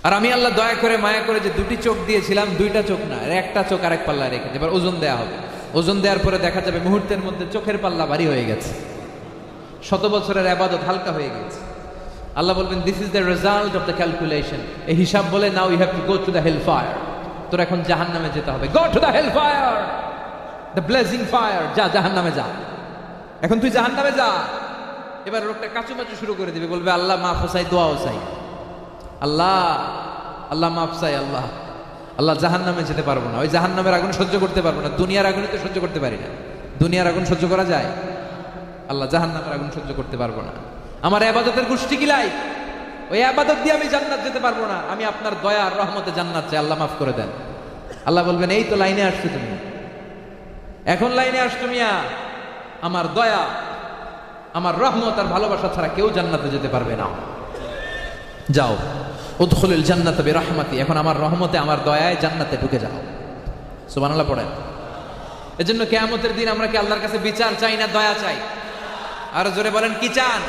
আর আমি আল্লাহ দয়া করে মায়া করে যে দুটি চোখ দিয়েছিলাম, দুইটা চোখ না, একটা চোখ আরেক পাল্লায় রেখেছে। এবার ওজন দেয়া হবে, ওজন দেওয়ার পরে দেখা যাবে মুহূর্তের মধ্যে চোখের পাল্লা ভারী হয়ে গেছে, 100 বছরের ইবাদত হালকা হয়ে গেছে। আল্লাহ বলবেন, this is the result of the calculation. এই হিসাব বলে, now you have to go to the hell fire. তোর এখন জাহান্নামে যেতে হবে। Go to the hell fire, the blazing fire. যা জাহান্নামে যা, এখন তুই জাহান্নামে যা। এবার লোকটা কাচুমাচু শুরু করে দিবে, বলবে আল্লাহ মাফ চাই, দোয়াও চাই, আল্লাহ আল্লাহ মাফ চাই, আল্লাহ আল্লাহ জাহান্নামে যেতে পারবো না, ওই জাহান্নামের আগুন সহ্য করতে পারবো না, দুনিয়ার আগুনই তো সহ্য করতে পারি না। দুনিয়ার আগুন সহ্য করা যায়? আল্লাহ জাহান্নামের আগুন সহ্য করতে পারবো না। আমার ইবাদতের গোষ্ঠী কিলাই, ওই ইবাদত দিয়ে আমি জান্নাত যেতে পারবো না, আমি আপনার দয়া আর রহমতে জান্নাত চাই, আল্লাহ মাফ করে দেন। আল্লাহ বলবেন, এই তো লাইনে আসছো তুমি, এখন লাইনে আসছো মিয়া, আমার দয়া আমার রহমত আর ভালোবাসা ছাড়া কেউ জান্নাতে যেতে পারবে না। যাও, উদখুলুল জান্নাত বিরহমাতি, এখন আমার রহমতে আমার দয়ায় জান্নাতে ঢুকে যাও। সুবহানাল্লাহ পড়েন। এজন্য কিয়ামতের দিন আমরা কি আল্লাহর কাছে বিচার চাই না দয়া চাই? আর জোরে বলেন, কি চান?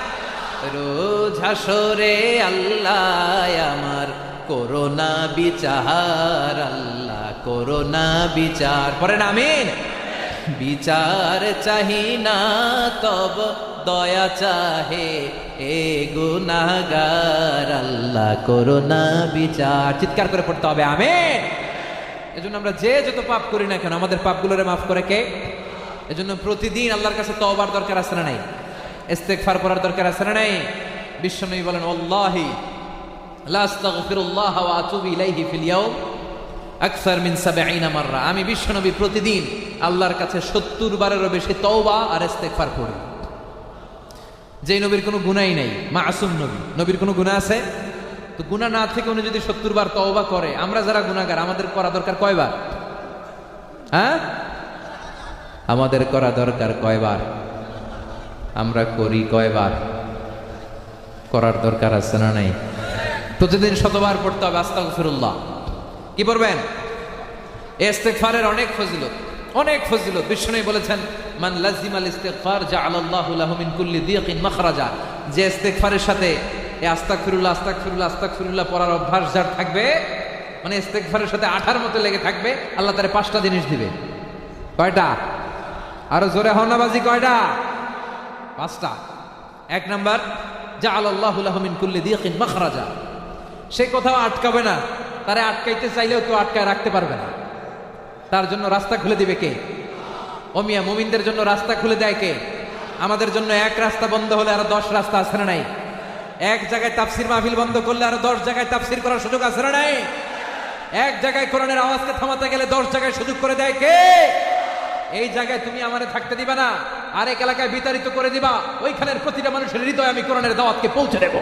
রোজ হাসরে আল্লাহ আমার করোনা বিচার, আল্লাহ করোনা বিচার। পড়েন আমিন। বিচার চাহি না তব দয়া চাহে এ গুনাহগার, আল্লাহ করোনা বিচার। চিৎকার করে পড়তে হবে আমিন। এজন্য আমরা যে যত পাপ করি না কেন, আমাদের পাপগুলোরে মাফ করে কে? এজন্য প্রতিদিন আল্লাহর কাছে তওবার দরকার আছে না নাই? ইস্তেগফার করার দরকার আছে না নাই? বিশ্বনবী বলেন, ওয়াল্লাহি লা আস্তাগফিরুল্লাহ ওয়া আতুবু ইলাইহি ফিল ইয়াউম আকসার মিন 70 মাররা। আমি বিশ্বনবী প্রতিদিন আল্লাহর কাছে 70 বারেরও বেশি তওবা আর ইস্তেগফার করি। যেই নবীর কোনো গুনাহই নাই, মাসুম নবী, নবীর কোনো গুনাহ আছে? তো গুনাহ না থেকে উনি যদি 70 বার তওবা করে, আমরা যারা গুনাহগার আমাদের করা দরকার কয়বার? হ্যাঁ, আমাদের করা দরকার কয়বার? আমরা করি কয়বার? করার দরকার আছে না নাই? প্রতিদিন 100 বার পড়তে হবে আস্তাগফিরুল্লাহ। কি পড়বেন? ইস্তেগফারের অনেক ফজিলত, অনেক ফজিলত। বিশ্বনবী বলেছেন, মান লাজিমাল ইস্তিগফার জাআলাল্লাহু লাহু মিন কুল্লি দিকিন মাখরাজা। যে ইস্তেগফারের সাথে এই আস্তাগফিরুল্লাহ আস্তাগফিরুল্লাহ আস্তাগফিরুল্লাহ পড়ার অভ্যাস যার থাকবে, মানে ইস্তেগফারের সাথে আঠার মতো লেগে থাকবে, আল্লাহ তারে 5টা জিনিস দিবে। কয়টা? আরো জোরে হও না বাজি, কয়টা? 5টা। 1 নাম্বার, জাআলাল্লাহু লাহু মিন কুল্লি দিকিন মাখরাজা। সে কোথাও আটকাবে না, তারে আটকাইতে চাইলেও কেউ আটকায় রাখতে পারবে না। তার জন্য রাস্তা খুলে দিবে কে? ও মিয়া, মুমিনদের জন্য রাস্তা খুলে দেয় কে? আমাদের জন্য এক রাস্তা বন্ধ হলে আরো 10 রাস্তা আছে না নাই? এক জায়গায় তাফসির মাহফিল বন্ধ করলে আরো 10 জায়গায় তাফসির করার সুযোগ আছে না নাই? এক জায়গায় কোরআনের আওয়াজকে থামাতে গেলে 10 জায়গায় সুযোগ করে দেয় কে? এই জায়গায় তুমি আমারে থাকতে দিবা না, আরেক এলাকায় বিতাড়িত করে দিবা, ওইখানের প্রতিটা মানুষের হৃদয়ে আমি কোরআনের দাওয়াতকে পৌঁছে দেব।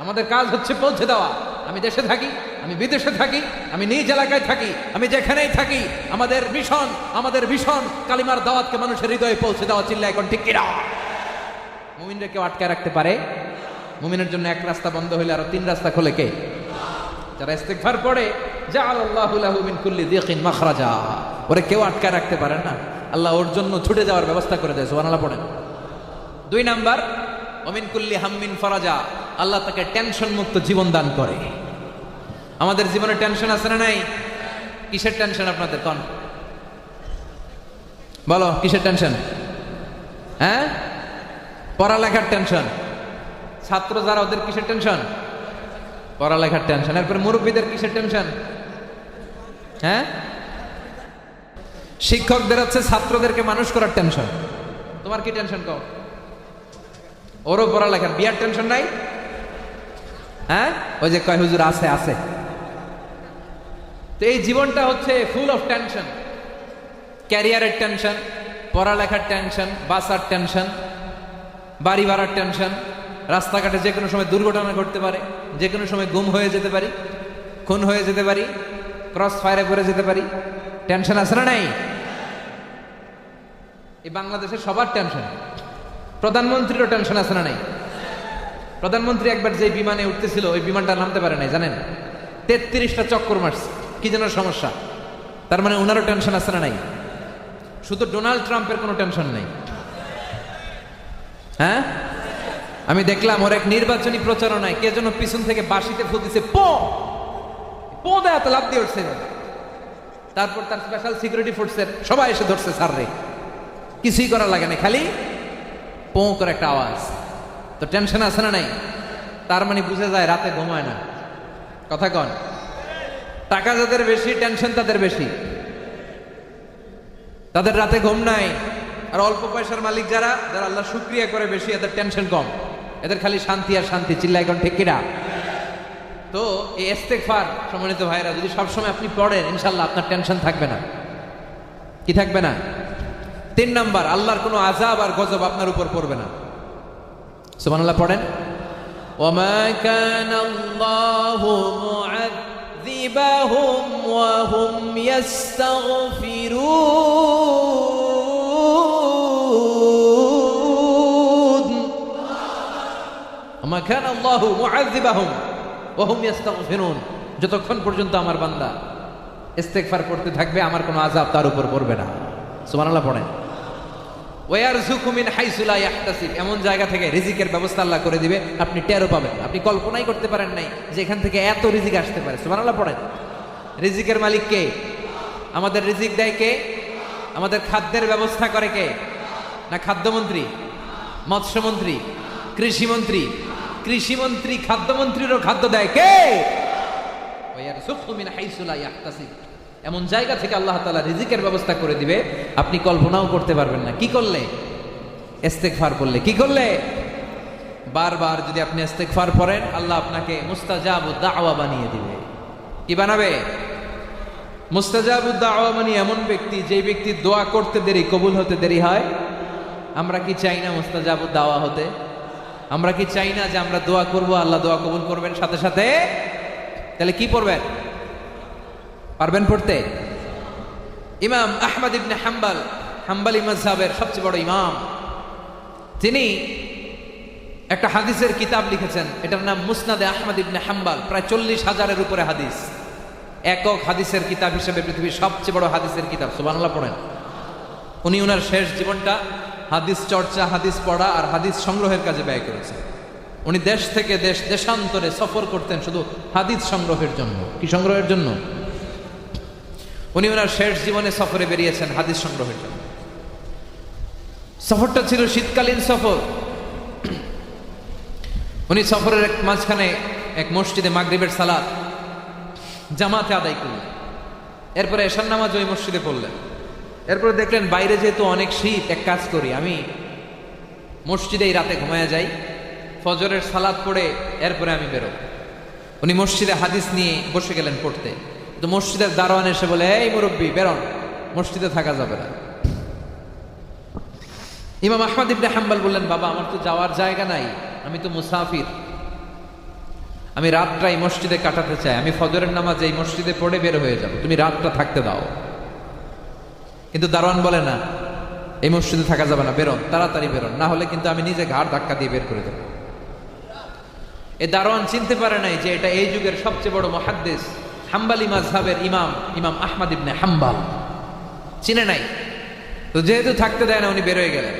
আমাদের কাজ হচ্ছে পৌঁছে দেওয়া। আমি দেশে থাকি, আমি বিদেশে থাকি, আমি নিজ এলাকায় থাকি, আমি যেখানেই থাকি, আমাদের ভীষণ কালিমার দাওয়াতকে মানুষের হৃদয়ে পৌঁছে দেওয়া। চিল্লা এখন ঠিক কিনা? মুমিনরা কেউ আটকায় রাখতে পারে? মুমিনের জন্য এক রাস্তা বন্ধ হলে আরো 3 রাস্তা খোলে কে? যারা ইস্তেগফার পড়ে, জাআলাল্লাহু লাহু মিন কুল্লি দিকিন মাখরাজা। ওরে কেউ আটকায় রাখতে পারে না, আল্লাহ ওর জন্য ছুটে যাওয়ার ব্যবস্থা করে দেয়। সুবহানাল্লাহ পড়েন। 2 নাম্বার, ওমিন কুল্লি হাম্মিন ফারাজা। আল্লাহ তাকে টেনশন মুক্ত জীবন দান করে। আমাদের জীবনে টেনশন আছে না নাই? কিসের টেনশন আপনাদের? কোন বলো, কিসের টেনশন? হ্যাঁ, পড়ালেখার টেনশন। ছাত্র যারা, ওদের কিসের টেনশন? পড়ালেখার টেনশন। এরপর মুরব্বীদের কিসের টেনশন? হ্যাঁ, শিক্ষকদের হচ্ছে ছাত্রদেরকে মানুষ করার টেনশন। তোমার কি টেনশন? কও। ওরও পড়ালেখার, বিয়ার টেনশন নাই? হ্যাঁ, ওই যে কয় হুজুর আছে আছে। তো এই জীবনটা হচ্ছে ফুল অফ টেনশন। ক্যারিয়ারের টেনশন, পড়ালেখার টেনশন, বাসার টেনশন, বাড়ি ভাড়ার টেনশন, রাস্তাঘাটে যে কোনো সময় দুর্ঘটনা ঘটতে পারে, যে কোনো সময় গুম হয়ে যেতে পারি, খুন হয়ে যেতে পারি, ক্রস ফায়ারে পড়ে যেতে পারি। টেনশন আছে না নাই? এই বাংলাদেশের সবার টেনশন। প্রধানমন্ত্রীরও টেনশন আছে না নাই? প্রধানমন্ত্রী একবার যে বিমানে উঠতেছিল, ওই বিমানটা নামতে পারে নাই, জানেন? 33টা চক্কর মারছে, কি যেন সমস্যা। তার মানে ওনারও টেনশন আছে না নাই? শুধু ডোনাল্ড ট্রাম্পের কোনো টেনশন নেই। হ্যাঁ, আমি দেখলাম ওর এক নির্বাচনী প্রচারণায় কে যেন পিছন থেকে বাঁশিতে ফু দিছে, পো পো দেয় এত লাভ দিয়ে উঠছে। তারপর তার স্পেশাল সিকিউরিটি ফোর্সের সবাই এসে ধরছে, স্যার রে কিছুই করার লাগে না, খালি পো করে একটা আওয়াজ। তো টেনশন আছে না নাই? তার মানে বুঝে যায় রাতে ঘুমায় না। কথা কন, টাকা যাদের বেশি টেনশন তাদের বেশি, তাদের রাতে ঘুম নাই। আর অল্প পয়সার মালিক যারা যারা আল্লাহ শুকরিয়া করে বেশি, এদের টেনশন কম, এদের খালি শান্তি আর শান্তি। চিল্লায় এখন ঠিক কিনা? তো এই ইস্তেগফার সম্মানিত ভাইরা যদি সবসময় আপনি পড়েন, ইনশাল্লাহ আপনার টেনশন থাকবে না। কি থাকবে না? 3 নাম্বার, আল্লাহর কোনো আযাব আর গজব আপনার উপর পড়বে না। সুবহানাল্লাহ পড়েন। ওয়ামা কানাল্লাহু মুআযিবাহুম ওয়া হুম ইস্তাগফিরুন। ওয়ামা কানাল্লাহু মুআযিবাহুম ওয়া হুম ইস্তাগফিরুন। যতক্ষণ পর্যন্ত আমার বান্দা ইস্তেগফার করতে থাকবে, আমার কোনো আযাব তার উপর পড়বে না। সুবহানাল্লাহ পড়েন। ওয়ারযুকু মিন হাইসু লা ইয়াহতাসিব, এমন জায়গা থেকে রিজিকের ব্যবস্থা আল্লাহ করে দিবে, আপনি টেরও পাবেন, আপনি কল্পনাই করতে পারেন নাই যে এখান থেকে এত রিজিক আসতে পারে। সুবহানাল্লাহ পড়েন। রিজিকের মালিক কে? আমাদের রিজিক দেয় কে? আমাদের খাদ্যের ব্যবস্থা করে কে? না খাদ্যমন্ত্রী, মৎস্যমন্ত্রী, কৃষিমন্ত্রী? কৃষিমন্ত্রী খাদ্যমন্ত্রীরও খাদ্য দেয় কে? ওয়ারযুকু মিন হাইসু লা ইয়াহতাসিব, এমন জায়গা থেকে আল্লাহ তাআলা রিজিকের ব্যবস্থা করে দিবে, আপনি কল্পনাও করতে পারবেন না। কি করলে? ইস্তেগফার করলে। কি করলে? বারবার যদি আপনি ইস্তেগফার পড়েন, আল্লাহ আপনাকে মুস্তাজাবুদ দাওয়া বানিয়ে দিবে। কি বানাবে? মুস্তাজাবুদ দাওয়া মানে এমন ব্যক্তি, যেই ব্যক্তির দোয়া করতে দেরি কবুল হতে দেরি হয়। আমরা কি চাই না মুস্তাজাবুদ দাওয়া হতে? আমরা কি চাই না যে আমরা দোয়া করব, আল্লাহ দোয়া কবুল করবেন সাথে সাথে? তাহলে কি পড়বেন? পারবেন পড়তে? ইমাম আহমদ ইবনে হাম্বল, হাম্বলি মাযহাবের সবচেয়ে বড় ইমাম, তিনি একটা হাদিসের কিতাব লিখেছেন, এটার নাম মুসনাদে আহমদ ইবনে হাম্বল। প্রায় 40,000-এর উপরে হাদিস, একক হাদিসের কিতাব হিসেবে পৃথিবীর সবচেয়ে বড় হাদিসের কিতাব। সুবহানাল্লাহ পড়েন। উনি ওনার শেষ জীবনটা হাদিস চর্চা, হাদিস পড়া আর হাদিস সংগ্রহের কাজে ব্যয় করেছেন। উনি দেশ থেকে দেশান্তরে সফর করতেন শুধু হাদিস সংগ্রহের জন্য। কি সংগ্রহের জন্য? উনি ওনার শেষ জীবনে সফরে বেরিয়েছেন হাদিস সংগ্রহের জন্য। সফরটা ছিল শীতকালীন সফর। উনি সফরের মাঝখানে এক মসজিদে মাগরিবের সালাত জামাতে আদায় করলেন। এরপরে এশার নামাজ ওই মসজিদে পড়লেন। এরপরে দেখলেন বাইরে যেহেতু অনেক শীত, এক কাজ করি, আমি মসজিদেই রাতে ঘুমায়া যাই, ফজরের সালাত পড়ে এরপরে আমি বেরোব। উনি মসজিদে হাদিস নিয়ে বসে গেলেন পড়তে। তো মসজিদের দারোয়ান এসে বলে, এই মুরব্বী বেরোন, মসজিদে থাকা যাবে না। ইমাম আহমদ ইবনে হাম্বল বললেন, বাবা আমার তো যাওয়ার জায়গা নাই, আমি তো মুসাফির, আমি রাতটাই মসজিদে কাটাতে চাই, আমি ফজরের নামাজ এই মসজিদে পড়ে বের হয়ে যাব, তুমি রাতটা থাকতে দাও। কিন্তু দারোয়ান বলে, না এই মসজিদে থাকা যাবে না, বেরোন, তাড়াতাড়ি বেরোন, না হলে কিন্তু আমি নিজে ঘাড় ধাক্কা দিয়ে বের করে দেব। এই দারোয়ান চিনতে পারে নাই যে এটা এই যুগের সবচেয়ে বড় মুহাদ্দিস, হাম্বলি মাযহাবের ইমাম, ইমাম আহমদ ইবনে হাম্বল। চিনে নাই। তো যেহেতু থাকতে দেয় না, উনি বের হয়ে গেলেন।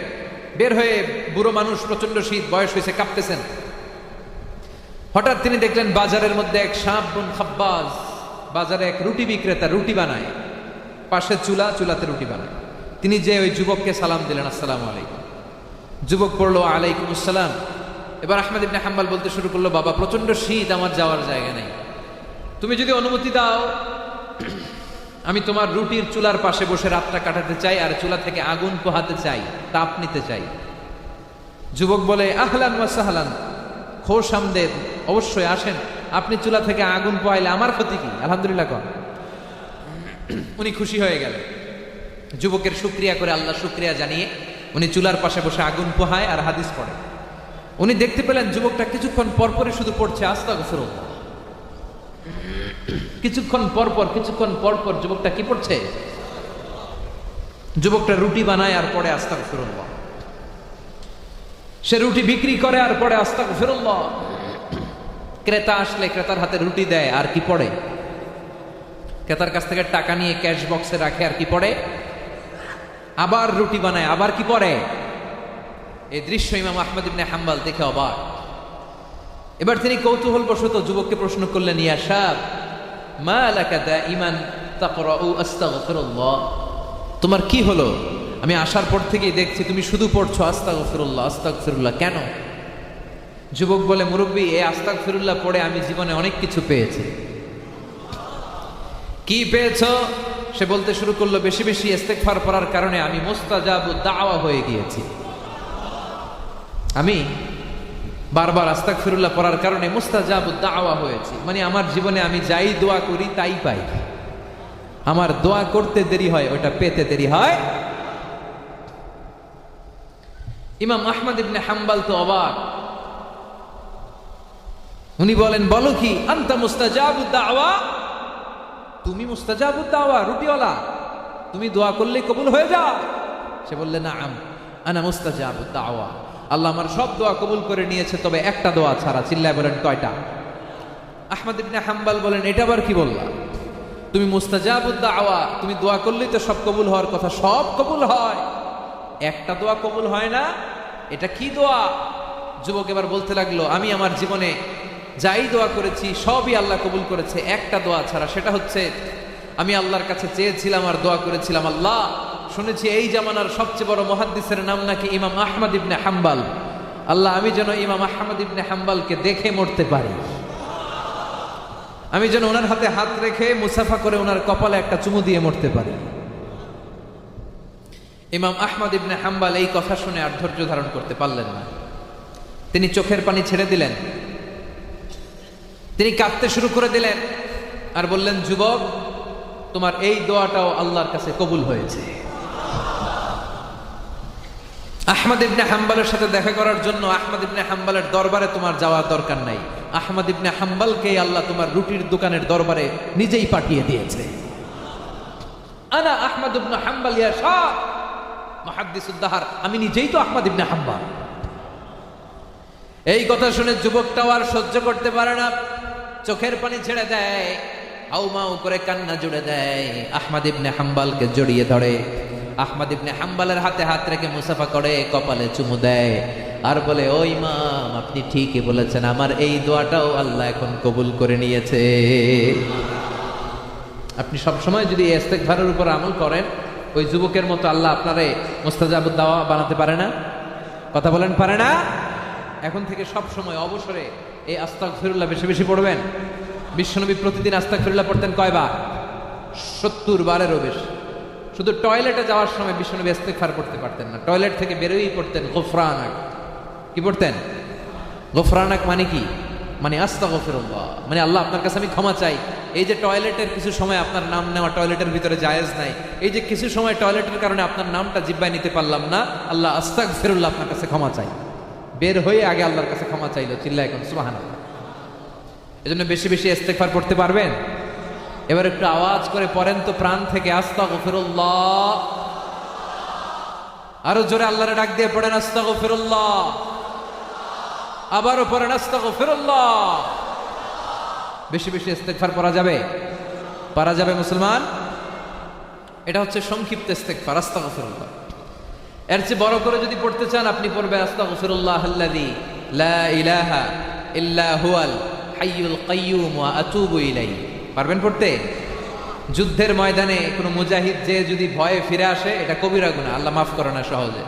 বের হয়ে, বুড়ো মানুষ, প্রচন্ড শীত, বয়স হয়েছে, কাঁপতেছেন। হঠাৎ তিনি দেখলেন বাজারের মধ্যে এক শাবুন খাব্বাজ, বাজারে এক রুটি বিক্রেতা রুটি বানায়, পাশে চুলা, চুলাতে রুটি বানায়। তিনি যে ওই যুবককে সালাম দিলেন, আসসালামু আলাইকুম। যুবক পড়লো আলাইকুম আসসালাম। এবার আহমদ ইবনে হাম্বল বলতে শুরু করলো, বাবা প্রচন্ড শীত, আমার যাওয়ার জায়গা নেই, তুমি যদি অনুমতি দাও আমি তোমার রুটির চুলার পাশে বসে রাতটা কাটাতে চাই, আর চুলা থেকে আগুন পোহাতে চাই, তাপ নিতে চাই। যুবক বলে, আহলান ওয়া সাহলান, খোশ আমদেদ, অবশ্যই আসেন, আপনি চুলা থেকে আগুন পোহাইলে আমার ক্ষতি কি? আলহামদুলিল্লাহ কন। উনি খুশি হয়ে গেলেন। যুবকের শুকরিয়া করে, আল্লাহ শুকরিয়া জানিয়ে উনি চুলার পাশে বসে আগুন পোহায় আর হাদিস পড়ে। উনি দেখতে পেলেন যুবকটা কিছুক্ষণ পরপরই শুধু পড়ছে আস্তাগফিরুল্লাহ। কিছুক্ষণ পরপর যুবকটা কি পড়ছে? যুবকটা রুটি বানায় আর পড়ে আস্তাগফিরুল্লাহ। সে রুটি বিক্রি করে আর পড়ে আস্তাগফিরুল্লাহ। ক্রেতা আসলে ক্রেতার হাতে রুটি দেয় আর কি পড়ে? ক্রেতার কাছ থেকে টাকা নিয়ে ক্যাশ বক্সে রাখে আর কি পড়ে? আবার রুটি বানায়, আবার কি পড়ে? এই দৃশ্য ইমাম আহমদ ইবনে হাম্বল দেখে অবাক। এবার তিনি কৌতূহলবশত যুবককে প্রশ্ন করলেন, ইয়া শাব মা লাকা দাইমান তাকরাউ আস্তাগফিরুল্লাহ, তোমার কি হলো? আমি আসার পর থেকেই দেখছি তুমি শুধু পড়ছো আস্তাগফিরুল্লাহ আস্তাগফিরুল্লাহ, কেন? যুবক বলে, মুরব্বী, এই আস্তাগফিরুল্লাহ পড়ে আমি জীবনে অনেক কিছু পেয়েছি। কি পেয়েছো? সে বলতে শুরু করলো, বেশি বেশি ইস্তেগফার পড়ার কারণে আমি মুস্তাজাবুদ দাওয়া হয়ে গিয়েছি। আমি বারবার আস্তাগফিরুল্লাহ পড়ার কারণে মুস্তাজাবুদ দাওয়া হয়েছি, মানে আমার জীবনে আমি যাই দোয়া করি তাই পাই। আমার দোয়া করতে দেরি হয়, ওটা পেতে দেরি হয়। ইমাম আহমদ ইবনে হাম্বল তো অবাক। উনি বলেন, বলো কি? আনতা মুস্তাজাবুদ দাওয়া, তুমি মুস্তাজাবুদ দাওয়া, রুটিওয়ালা, তুমি দোয়া করলে কবুল হয়ে যায়? সে বললে, নাআম আনা মুস্তাজাবুদ দাওয়া, আল্লাহ আমার সব দোয়া কবুল করে নিয়েছে, তবে একটা দোয়া ছাড়া। চিল্লায় বলেন, কয়টা? আহমদ ইবনে হাম্বল বলেন, এটা আবার কি বললা? তুমি মুস্তাজাবুদ দাওয়া, তুমি দোয়া করলেই তো সব কবুল হওয়ার কথা, সব কবুল হয়, একটা দোয়া কবুল হয় না, এটা কি দোয়া? যুবক এবার বলতে লাগলো, আমি আমার জীবনে যাই দোয়া করেছি সবই আল্লাহ কবুল করেছে, একটা দোয়া ছাড়া। সেটা হচ্ছে, আমি আল্লাহর কাছে চেয়েছিলাম আর দোয়া করেছিলাম, আল্লাহ শুনেছি এই জামানার সবচেয়ে বড় মুহাদ্দিসের নাম নাকি ইমাম আহমদ ইবনে হাম্বল, আল্লাহ আমি যেন ইমাম আহমদ ইবনে হাম্বলকে দেখে মরতে পারি, আমি যেন ওনার হাতে হাত রেখে মুসাফা করে ওনার কপালে একটা চুমু দিয়ে মরতে পারি। ইমাম আহমদ ইবনে হাম্বল এই কথা শুনে আর ধৈর্য ধারণ করতে পারলেন না। তিনি চোখের পানি ছেড়ে দিলেন, তিনি কাঁদতে শুরু করে দিলেন আর বললেন, যুবক, তোমার এই দোয়াটাও আল্লাহর কাছে কবুল হয়েছে। আহমদ ইবনে হাম্বলের সাথে দেখা করার জন্য আহমদ ইবনে হাম্বলের দরবারে তোমার যাওয়ার দরকার নাই, আহমদ ইবনে হাম্বলকেই আল্লাহ তোমার রুটির দোকানের দরবারে নিজেই পাঠিয়ে দিয়েছে। আনা আহমদ ইবনে হাম্বল ইয়া শাহ মুহাদ্দিসুদ দাহর, আমি নিজেই তো আহমদ ইবনে হাম্বল। এই কথা শুনে যুবকটাও আর সহ্য করতে পারে না, চোখের পানি ছেড়ে দেয়, হাউমাউ করে কান্না জুড়ে দেয়, আহমদ ইবনে হাম্বলকে জড়িয়ে ধরে, আহমদ ইবনে হাম্বলের হাতে হাত রেখে মুসাফা করে, কপালে চুমু দেয় আর বলে, ও ইমাম, আপনি ঠিকই বলেছেন, আমার এই দোয়াটাও আল্লাহ এখন কবুল করে নিয়েছে। আপনি সবসময় যদি ইস্তেগফারের উপর আমল করেন, ওই যুবকের মতো আল্লাহ আপনারে মুস্তাজাবুদ দাওয়া বানাতে পারে না? কথা বলেন, পারে না? এখন থেকে সব সময় অবসরে এই আস্তাগফিরুল্লাহ বেশি বেশি পড়বেন। বিশ্বনবী প্রতিদিন আস্তাগফিরুল্লাহ পড়তেন কয়বার? 70 বারেরও বেশি। শুধু টয়লেটে যাওয়ার সময় বিশ্বনবী ইস্তেগফার পড়তে পারতেন না, টয়লেট থেকে বেরোই পড়তেন গফরানাক। কি পড়তেন? গফরানাক মানে কি? মানে আস্তাগফিরুল্লাহ, মানে আল্লাহ আপনার কাছে আমি ক্ষমা চাই। এই যে টয়লেটের কিছু সময় আপনার নাম নেওয়া টয়লেটের ভিতরে জায়েজ নাই, এই যে কিছু সময় টয়লেটের কারণে আপনার নামটা জিহ্বায় নিতে পারলাম না, আল্লাহ আস্তাগফিরুল্লাহ আপনার কাছে ক্ষমা চাই। বের হয়ে আগে আল্লাহর কাছে ক্ষমা চাইলো, চিল্লায় এখন সুবহানাল্লাহ। এজন্য বেশি বেশি ইস্তেগফার পড়তে পারবেন? এবার একটু আওয়াজ করে পড়েন তো প্রাণ থেকে, আস্তাগফিরুল্লাহ। আরো জোরে আল্লাহরে ডাক দিয়ে পড়েন, আস্তাগফিরুল্লাহ। আবারও পড়েন, আস্তাগফিরুল্লাহ। বেশি বেশি ইস্তেগফার পড়া যাবে? পারা যাবে মুসলমান? এটা হচ্ছে সংক্ষিপ্ত ইস্তেগফার, আস্তাগফিরুল্লাহ। এর চেয়ে বড় করে যদি পড়তে চান, আপনি পড়বেন, আস্তাগফিরুল্লাহাল্লাযী লা ইলাহা ইল্লা হুয়াল হাইয়ুল কাইয়্যুম ওয়া আতুবু ইলাইহি। পারবেন পড়তে? যুদ্ধের ময়দানে কোনো মুজাহিদ যে যদি ভয়ে ফিরে আসে, এটা কবিরা গুনাহ, আল্লাহ মাফ করে না সহজে।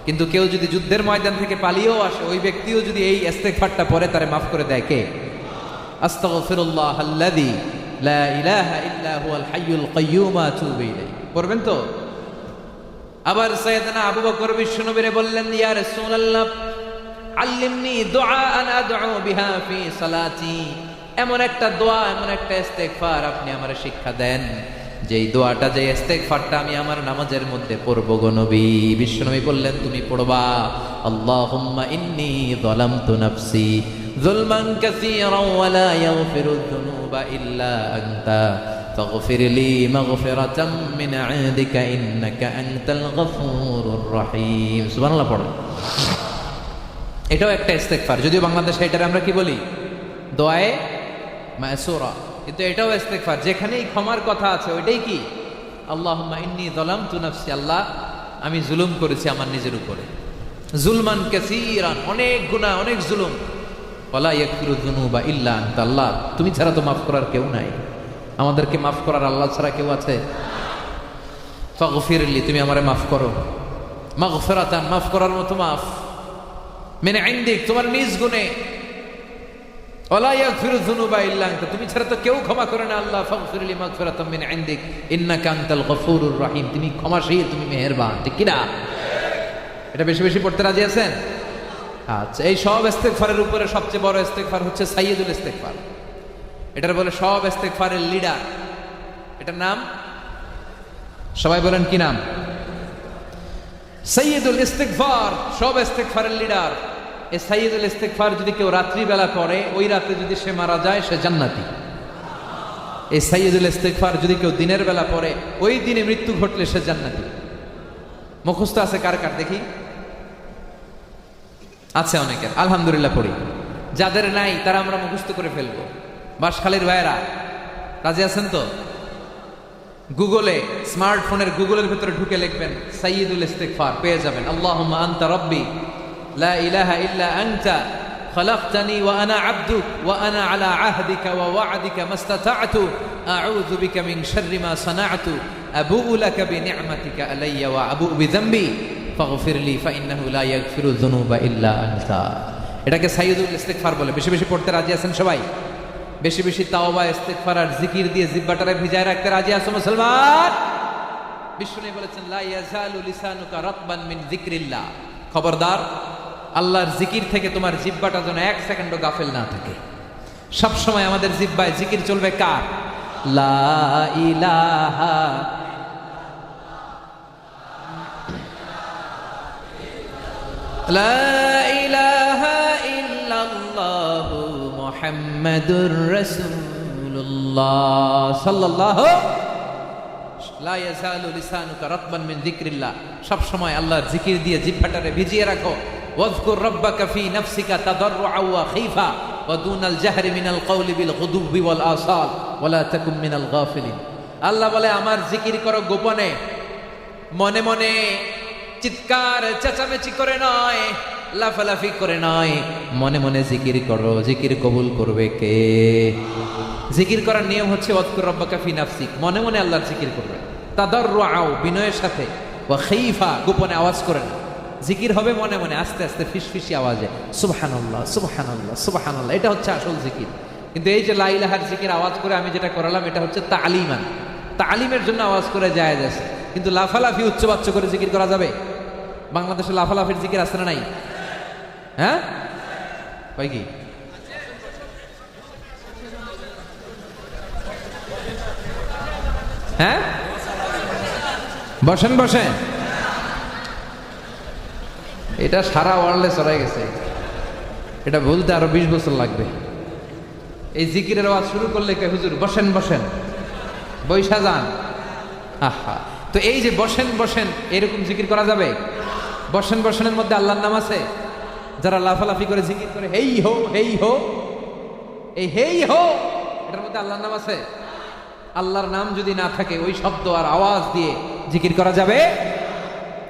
কিন্তু কেউ যদি যুদ্ধের ময়দান থেকে পালিয়েও আসে, ওই ব্যক্তিও যদি এই ইস্তেগফারটা পড়ে, তারে মাফ করে দেয় কে? আস্তাগফিরুল্লাহাল্লাযী লা ইলাহা ইল্লা হুয়াল হাইয়ুল কাইয়্যুম ওয়া আতুবু ইলাইহি। পড়বেন তো? আবার সাইয়েদনা আবু বকর বিশ্বনবীরে বললেন, ইয়া রাসূলুল্লাহ, আল্লিমনি দুআআন আদউ বিহা ফি সালাতি, এমন একটা দোয়া, এমন একটা ইস্তেগফার আপনি আমারে শিক্ষা দেন, যেই দোয়াটা, যে ইস্তেগফারটা আমি আমার নামাজের মধ্যে পড়ব গো নবী। বিশ্বনবী বললেন, তুমি পড়বা, আল্লাহুম্মা ইন্নী যালামতু নাফসি যুলমান কাসীরান ওয়া লা ইয়াগফিরুয যুনুবা ইল্লা আনতা ফাগফির লি মাগফিরাতাম মিন ইনদিকা ইন্নাকা আনতাল গফুরুর রহিম। সুবহানাল্লাহ পড়ো। এটাও একটা ইস্তেগফার, যদিও বাংলাদেশে এটারে আমরা কি বলি? দোয়ায়ে মাসুরা, কিন্তু এটাও ইস্তেগফার। যেখানেই ক্ষমার কথা আছে, ওইটাই কি? আল্লাহুম্মা ইন্নী যালামতু নাফসি, আল্লাহ আমি জুলুম করেছি আমার নিজের উপরে, জুলমান কাসীরান, অনেক গুনাহ, অনেক জুলুম। ওয়ালা ইয়াগফিরুয যুনুবা ইল্লা আনতা, আল্লাহ তুমি ছাড়া তো মাফ করার কেউ নাই, আমাদেরকে মাফ করার আল্লাহ ছাড়া কেউ আছে? ফাগফিরলি, তুমি আমারে মাফ করো, মাগফিরাতান, মাফ করার মতো মাফ, মিন ইনদিক, তোমার নিজ গুণে। ওয়ালা ইয়াগফিরুয যুনুবা ইল্লা আনতা, তুমি ছাড়া তো কেউ ক্ষমা করে না আল্লাহ। ফাগফিরলি মাগফিরাতাম মিন ইনদিক ইন্নাকা আনতাল গফুরুর রহিম, তুমি ক্ষমাশীল, তুমি মেহেরবান, ঠিক কি না? এটা বেশি বেশি পড়তে রাজি আছেন? আচ্ছা, এই সব ইস্তেগফারের উপরে সবচেয়ে বড় ইস্তেগফার হচ্ছে সাইয়্যিদুল ইস্তেগফার। এটার বলে সব ইস্তেগফারের লিডার। এটার নাম সবাই বলেন কি নাম? সাইয়্যিদুল ইস্তেগফার, সব ইস্তেগফারের লিডার। এই সাইয়্যিদুল ইস্তেগফার যদি কেউ রাত্রিবেলা পড়ে, ওই রাতে যদি সে মারা যায় সে জান্নাতি। এই সাইয়্যিদুল ইস্তেগফার যদি কেউ দিনের বেলা পড়ে, ওই দিনে মৃত্যু ঘটলে সে জান্নাতি। মুখস্থ আছে কার কার দেখি? আছে অনেকের, আলহামদুলিল্লাহ পড়ি। যাদের নাই তারা আমরা মুখস্থ করে ফেলবো। বাঁশখালীর ভাইয়েরা রাজি আছেন তো? গুগলে, স্মার্টফোনের গুগলের ভিতরে ঢুকে লিখবেন সাইয়্যিদুল ইস্তেগফার, পেয়ে যাবেন। আল্লাহুম্মা আনতা রাব্বি লা ইলাহা ইল্লা আনতা খালাকতানি ওয়া আনা আবদুক ওয়া আনা আলা আহদিকা ওয়া ওয়া'দিকা মাস্তাতা'তু আউযু বিকা মিন শাররি মা সানা'তু আবুউ লাকা বিনি'মাতিকা আলাইয়া ওয়া আবুউ বিযামবি ফাগফিরলি ফাইন্নাহু লা ইয়াগফিরু যুনুবা ইল্লা আনতা। এটাকে সাইয়্যিদুল ইস্তেগফার বলে। বেশি বেশি পড়তে রাজি আছেন সবাই? বেশি বেশি তাওবা, ইস্তেগফার আর জিকির দিয়ে জিহ্বাটারে ভিজায় রাখতে রাজি আছো মুসলমান? বিষ্ণু বলেছেন লা ইয়াজালু লিসানুকা রাতবান মিন যিকরিল্লাহ, খবরদার আল্লাহর জিকির থেকে তোমার জিহ্বাটা যেন এক সেকেন্ডও গাফেল না থাকে। সব সময় আমাদের জিহ্বায় জিকির চলবে কার? লা ইলাহা লা ইলাহা ইল্লাল্লাহু মুহাম্মাদুর রাসূলুল্লাহ সাল্লাল্লাহু লা ইয়াজালু লিসানুকা রাতবান মিন যিকরিল্লাহ, সব সময় আল্লাহর জিকির দিয়ে জিহ্বাটারে ভিজিয়ে রাখো। ওয়াজকুর রাব্বাকা ফি নাফসিকা তাদাররুআ ওয়া খাইফা ওয়া দুনাল জাহরি মিনাল কওলি বিল গুদুবি ওয়াল আসাল ওয়া লা তাকুম মিনাল গাফিলিন। আল্লাহ বলে আমার জিকির করো গোপনে, মনে মনে চিৎকার চেঁচামেচি করে নয়, লাফালাফি করে নয়, মনে মনে জিকির করো। জিকির কবুল করবে কে? জিকির করার নিয়ম হচ্ছে ওয়াজকুর রাব্বাকা ফি নাফসিক, মনে মনে আল্লাহর জিকির করবে। তাদাররুআ, বিনয়ের সাথে, ওয়া খাইফা, গোপনে আওয়াজ করে না। জিকির হবে মনে মনে, আস্তে আস্তে ফিসফিসি আওয়াজে, সুবহানাল্লাহ সুবহানাল্লাহ সুবহানাল্লাহ, এটা হচ্ছে আসল জিকির। কিন্তু এই যে লা ইলাহার জিকির আওয়াজ করে আমি যেটা করালাম, এটা হচ্ছে তালিমান, তালিমের জন্য আওয়াজ করে জায়েজ আছে। কিন্তু লাফালাফি উচ্চবাচ্য করে জিকির করা যাবে? বাংলাদেশে লাফালাফির জিকির আছে না নাই? হ্যাঁ ভাই, কি হ্যাঁ? বসেন বসেন, এটা সারা ওয়ার্ল্ডে ছড়াই গেছে। এটা বলতে আরো 20 বছর লাগবে। এই জিকিরের আওয়াজ শুরু করলে কে হুজুর বসেন বসেন, বৈশা যান। আহা, তো এই যে বসেন বসেন, এরকম জিকির করা যাবে? বসেন বসেনের মধ্যে আল্লাহর নাম আছে? যারা লাফালাফি করে জিকির করে হেই হো হেই হো, এই হেই হো এটার মধ্যে আল্লাহর নাম আছে? আল্লাহর নাম যদি না থাকে, ওই শব্দ আর আওয়াজ দিয়ে জিকির করা যাবে?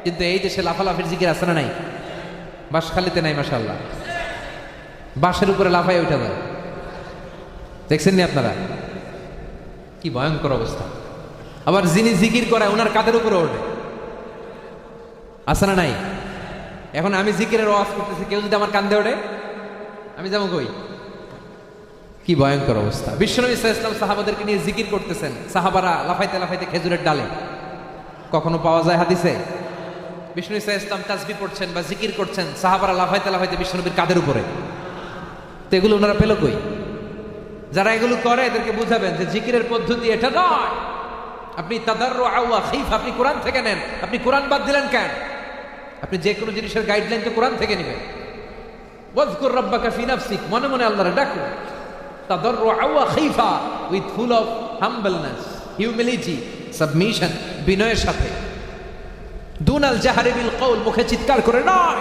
কিন্তু এই দেশে লাফালাফির জিকির আছে না নাই? বাঁশখালীতে নাই মাশাআল্লাহ, বাঁশের উপরে লাফায় উঠা যায়। দেখছেন নি আপনারা? কি ভয়ঙ্কর অবস্থা। আবার যিনি জিকির করে ওনার কাঁধের উপরে ওঠে, আছে না নাই? এখন আমি জিকিরের আওয়াজ করতেছি, কেউ যদি আমার কাঁধে ওঠে, আমি যাবো কই? কি ভয়ঙ্কর অবস্থা। বিশ্বনবী সাল্লাল্লাহু আলাইহি ওয়াসাল্লাম সাহাবাদেরকে নিয়ে জিকির করতেছেন, সাহাবারা লাফাইতে লাফাইতে খেজুরের ডালে। কখনো পাওয়া যায় হাদিসে? বিষ্ণু সাল্লাল্লাহু আলাইহি ওয়াসাল্লাম তাসবিহ পড়ছেন বা জিকির করছেন, সাহাবারা লাফাইতে লাফাইতে বিশ্বনবীর কাঁধের উপরে। তো এগুলো ওনারা পেল কই? যারা এগুলো করে এদেরকে বুঝাবেন যে জিকিরের পদ্ধতি এটা নয়। আপনি তাদাররুআ ওয়া খাইফা, আপনি কোরআন থেকে নেন। আপনি কোরআন বাদ দিলেন কেন? আপনি যে কোনো জিনিসের গাইডলাইন তো কোরআন থেকে নেবেন। ওয়াজকুর রাব্বাকা ফি নাফসিক, মনে মনে আল্লাহরে ডাকো। তাদাররুআ ওয়া খাইফা, with full of humbleness, humility, submission, বিনয়ের সাথে। দুনাল জাহরি বিল কওল, মুখে চিৎকার করে নয়,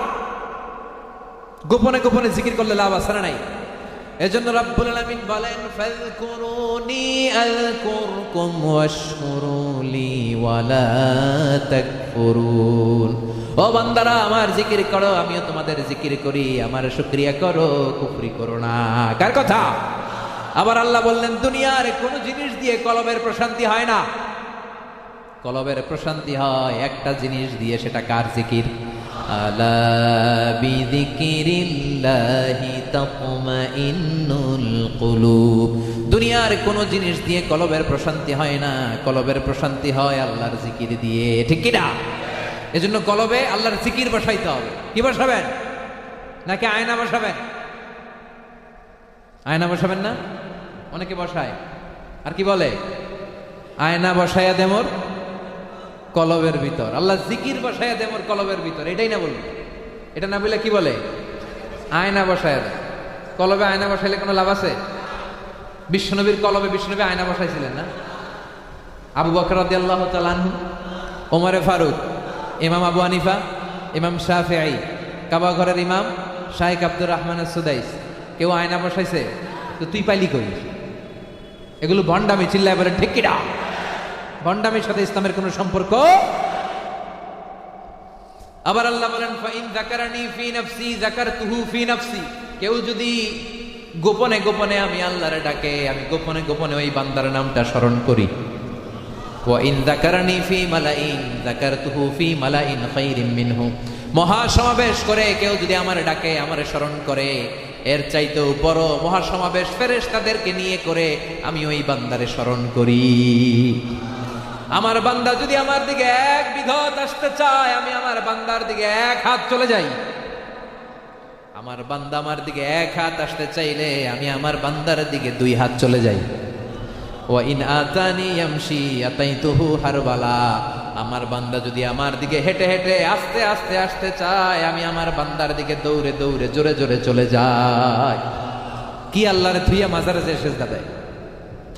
গোপনে গোপনে জিকির করলে লাভ আছে না নাই? এজন্য রাব্বুল আলামিন বলেন ফাযকুরুনি আযকুরকুম ওয়াশকুরুলি ওয়ালা তাকফুরুন ও বান্দারা আমার জিকির করো, আমিও তোমাদের জিকির করি, আমার শুকরিয়া করো, কুফরি করো না। কার কথা? আবার আল্লাহ বললেন দুনিয়ার কোন জিনিস দিয়ে কলবের প্রশান্তি হয় না। কলবের প্রশান্তি হয় একটা জিনিস দিয়ে, সেটা কার? জিকির। আলা বিযিকিরিল্লাহি তাতমাইন্নুল কুলুব। দুনিয়ার কোন জিনিস দিয়ে কলবের প্রশান্তি হয় না, কলবের প্রশান্তি হয় আল্লাহর জিকির দিয়ে, ঠিক কি না? এজন্য কলবে আল্লাহর জিকির বসাইতে হবে। কি বসাবেন? নাকি আয়না বসাবেন? আয়না বসাবেন না? অনেকে বসায়, আর কি বলে? আয়না বসাইয়া দেমর কলবের ভিতর, আল্লাহ জিকির বসাইয়া দেমর কলবের ভিতর। এটাই না বলবে? এটা না বলে কি বলে? আয়না বসাইয়া দেয়। কলবে আয়না বসাইলে কোনো লাভ আছে? বিশ্বনবীর কলবে বিশ্বনবী আয়না বসাইছিলেন না? আবু বকর রাদিয়াল্লাহু তাআলা আনহু, ওমরে ফারুক, ইমাম আবু হানিফা, ইমাম শাফিঈ, কাবা ঘরের ইমাম শাইখ আব্দুর রহমান সুদাইস, কেউ আয়না বসাইছে? তো তুই পাইলি কই? এগুলো ভণ্ডামি। চিল্লায় বলে ঠিক কিনা? ভণ্ডামির সাথে ইসলামের কোনো সম্পর্ক। আবার আল্লাহ বলেন ফাইন যাকারানি ফি নাফসি যাকারতুহু ফি নাফসি। কেউ যদি গোপনে গোপনে আমি আল্লাহরে ডাকে, আমি গোপনে গোপনে ওই বান্দার নামটা স্মরণ করি। ওয়া ইন যাকারানি ফি মালাইন যাকারতুহু ফি মালাইন খায়রিম মিনহু। মহাসমাবেশ করে কেউ যদি আমারে ডাকে, আমারে স্মরণ করে, এর চাইতেও বড় মহাসমাবেশ ফেরেশতাদেরকে নিয়ে করে আমি ওই বান্দারে স্মরণ করি। আমার বান্দা যদি আমার দিকে এক বিঘত আসতে চায়, আমি আমার বান্দার দিকে এক হাত চলে যাই। আমার বান্দা আমার দিকে এক হাত আসতে চাইলে আমি আমার বান্দার দিকে দুই হাত চলে যাই। ওয়া ইন আতানি ইয়ামশি আতাইতুহু হারবালা। আমার বান্দা যদি আমার দিকে হেঁটে হেঁটে আস্তে আস্তে আসতে চায়, আমি আমার বান্দার দিকে দৌড়ে দৌড়ে জোরে জোরে চলে যাই। কি আল্লাহরে থুইয়া মাজারে যে সেজদা দেয়?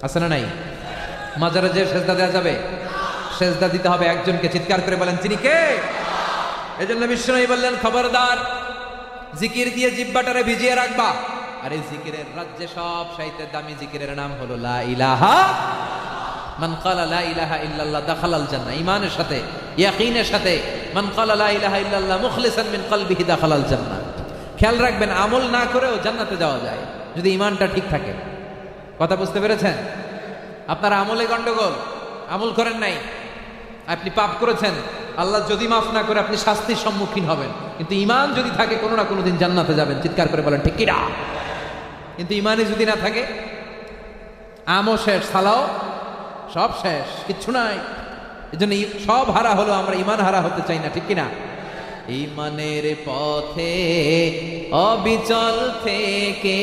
আছে না নাই? মাজারে যে সেজদা দেওয়া যাবে? সেজদা দিতে হবে একজনকে। চিৎকার করে বলেন তিনি কে? এজন্য বিশ্বনবী বললেন খবরদার, জিকির দিয়ে জিহ্বাটারে ভিজিয়ে রাখবা। আর এই জিকিরের রাজ্যে সব চাইতে দামি জিকিরের নাম হলো লা ইলাহা। মান ক্বালা লা ইলাহা ইল্লাল্লাহ দাখালাল জান্নাহ। ঈমানের সাথে, ইয়াকিনের সাথে মান ক্বালা লা ইলাহা ইল্লাল্লাহ মুখলিসান মিন কলবিহি দাখালাল জান্নাহ। খেয়াল রাখবেন, আমল না করেও জান্নাতে যাওয়া যায় যদি ঈমানটা ঠিক থাকে। কথা বুঝতে পেরেছেন? আপনার আমলে গন্ডগোল, আমল করেন নাই, আপনি পাপ করেছেন, আল্লাহ যদি মাফ না করে আপনি শাস্তির সম্মুখীন হবেন। কিন্তু ঈমান যদি থাকে, কোনো না কোনো দিন জান্নাতে যাবেন। চিৎকার করে বলেন ঠিক কিনা? কিন্তু ঈমানই যদি না থাকে, আমও শেষ, সালাও সব শেষ, কিচ্ছু নাই। এই জন্য সব হারা হলো, আমরা ঈমান হারা হতে চাই না, ঠিক কিনা? ঈমানের পথে অবিচল থেকে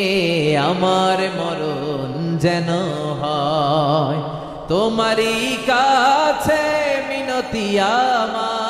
আমার মরণ যেন হয়, তোমারই কাছে মিনতি আমার।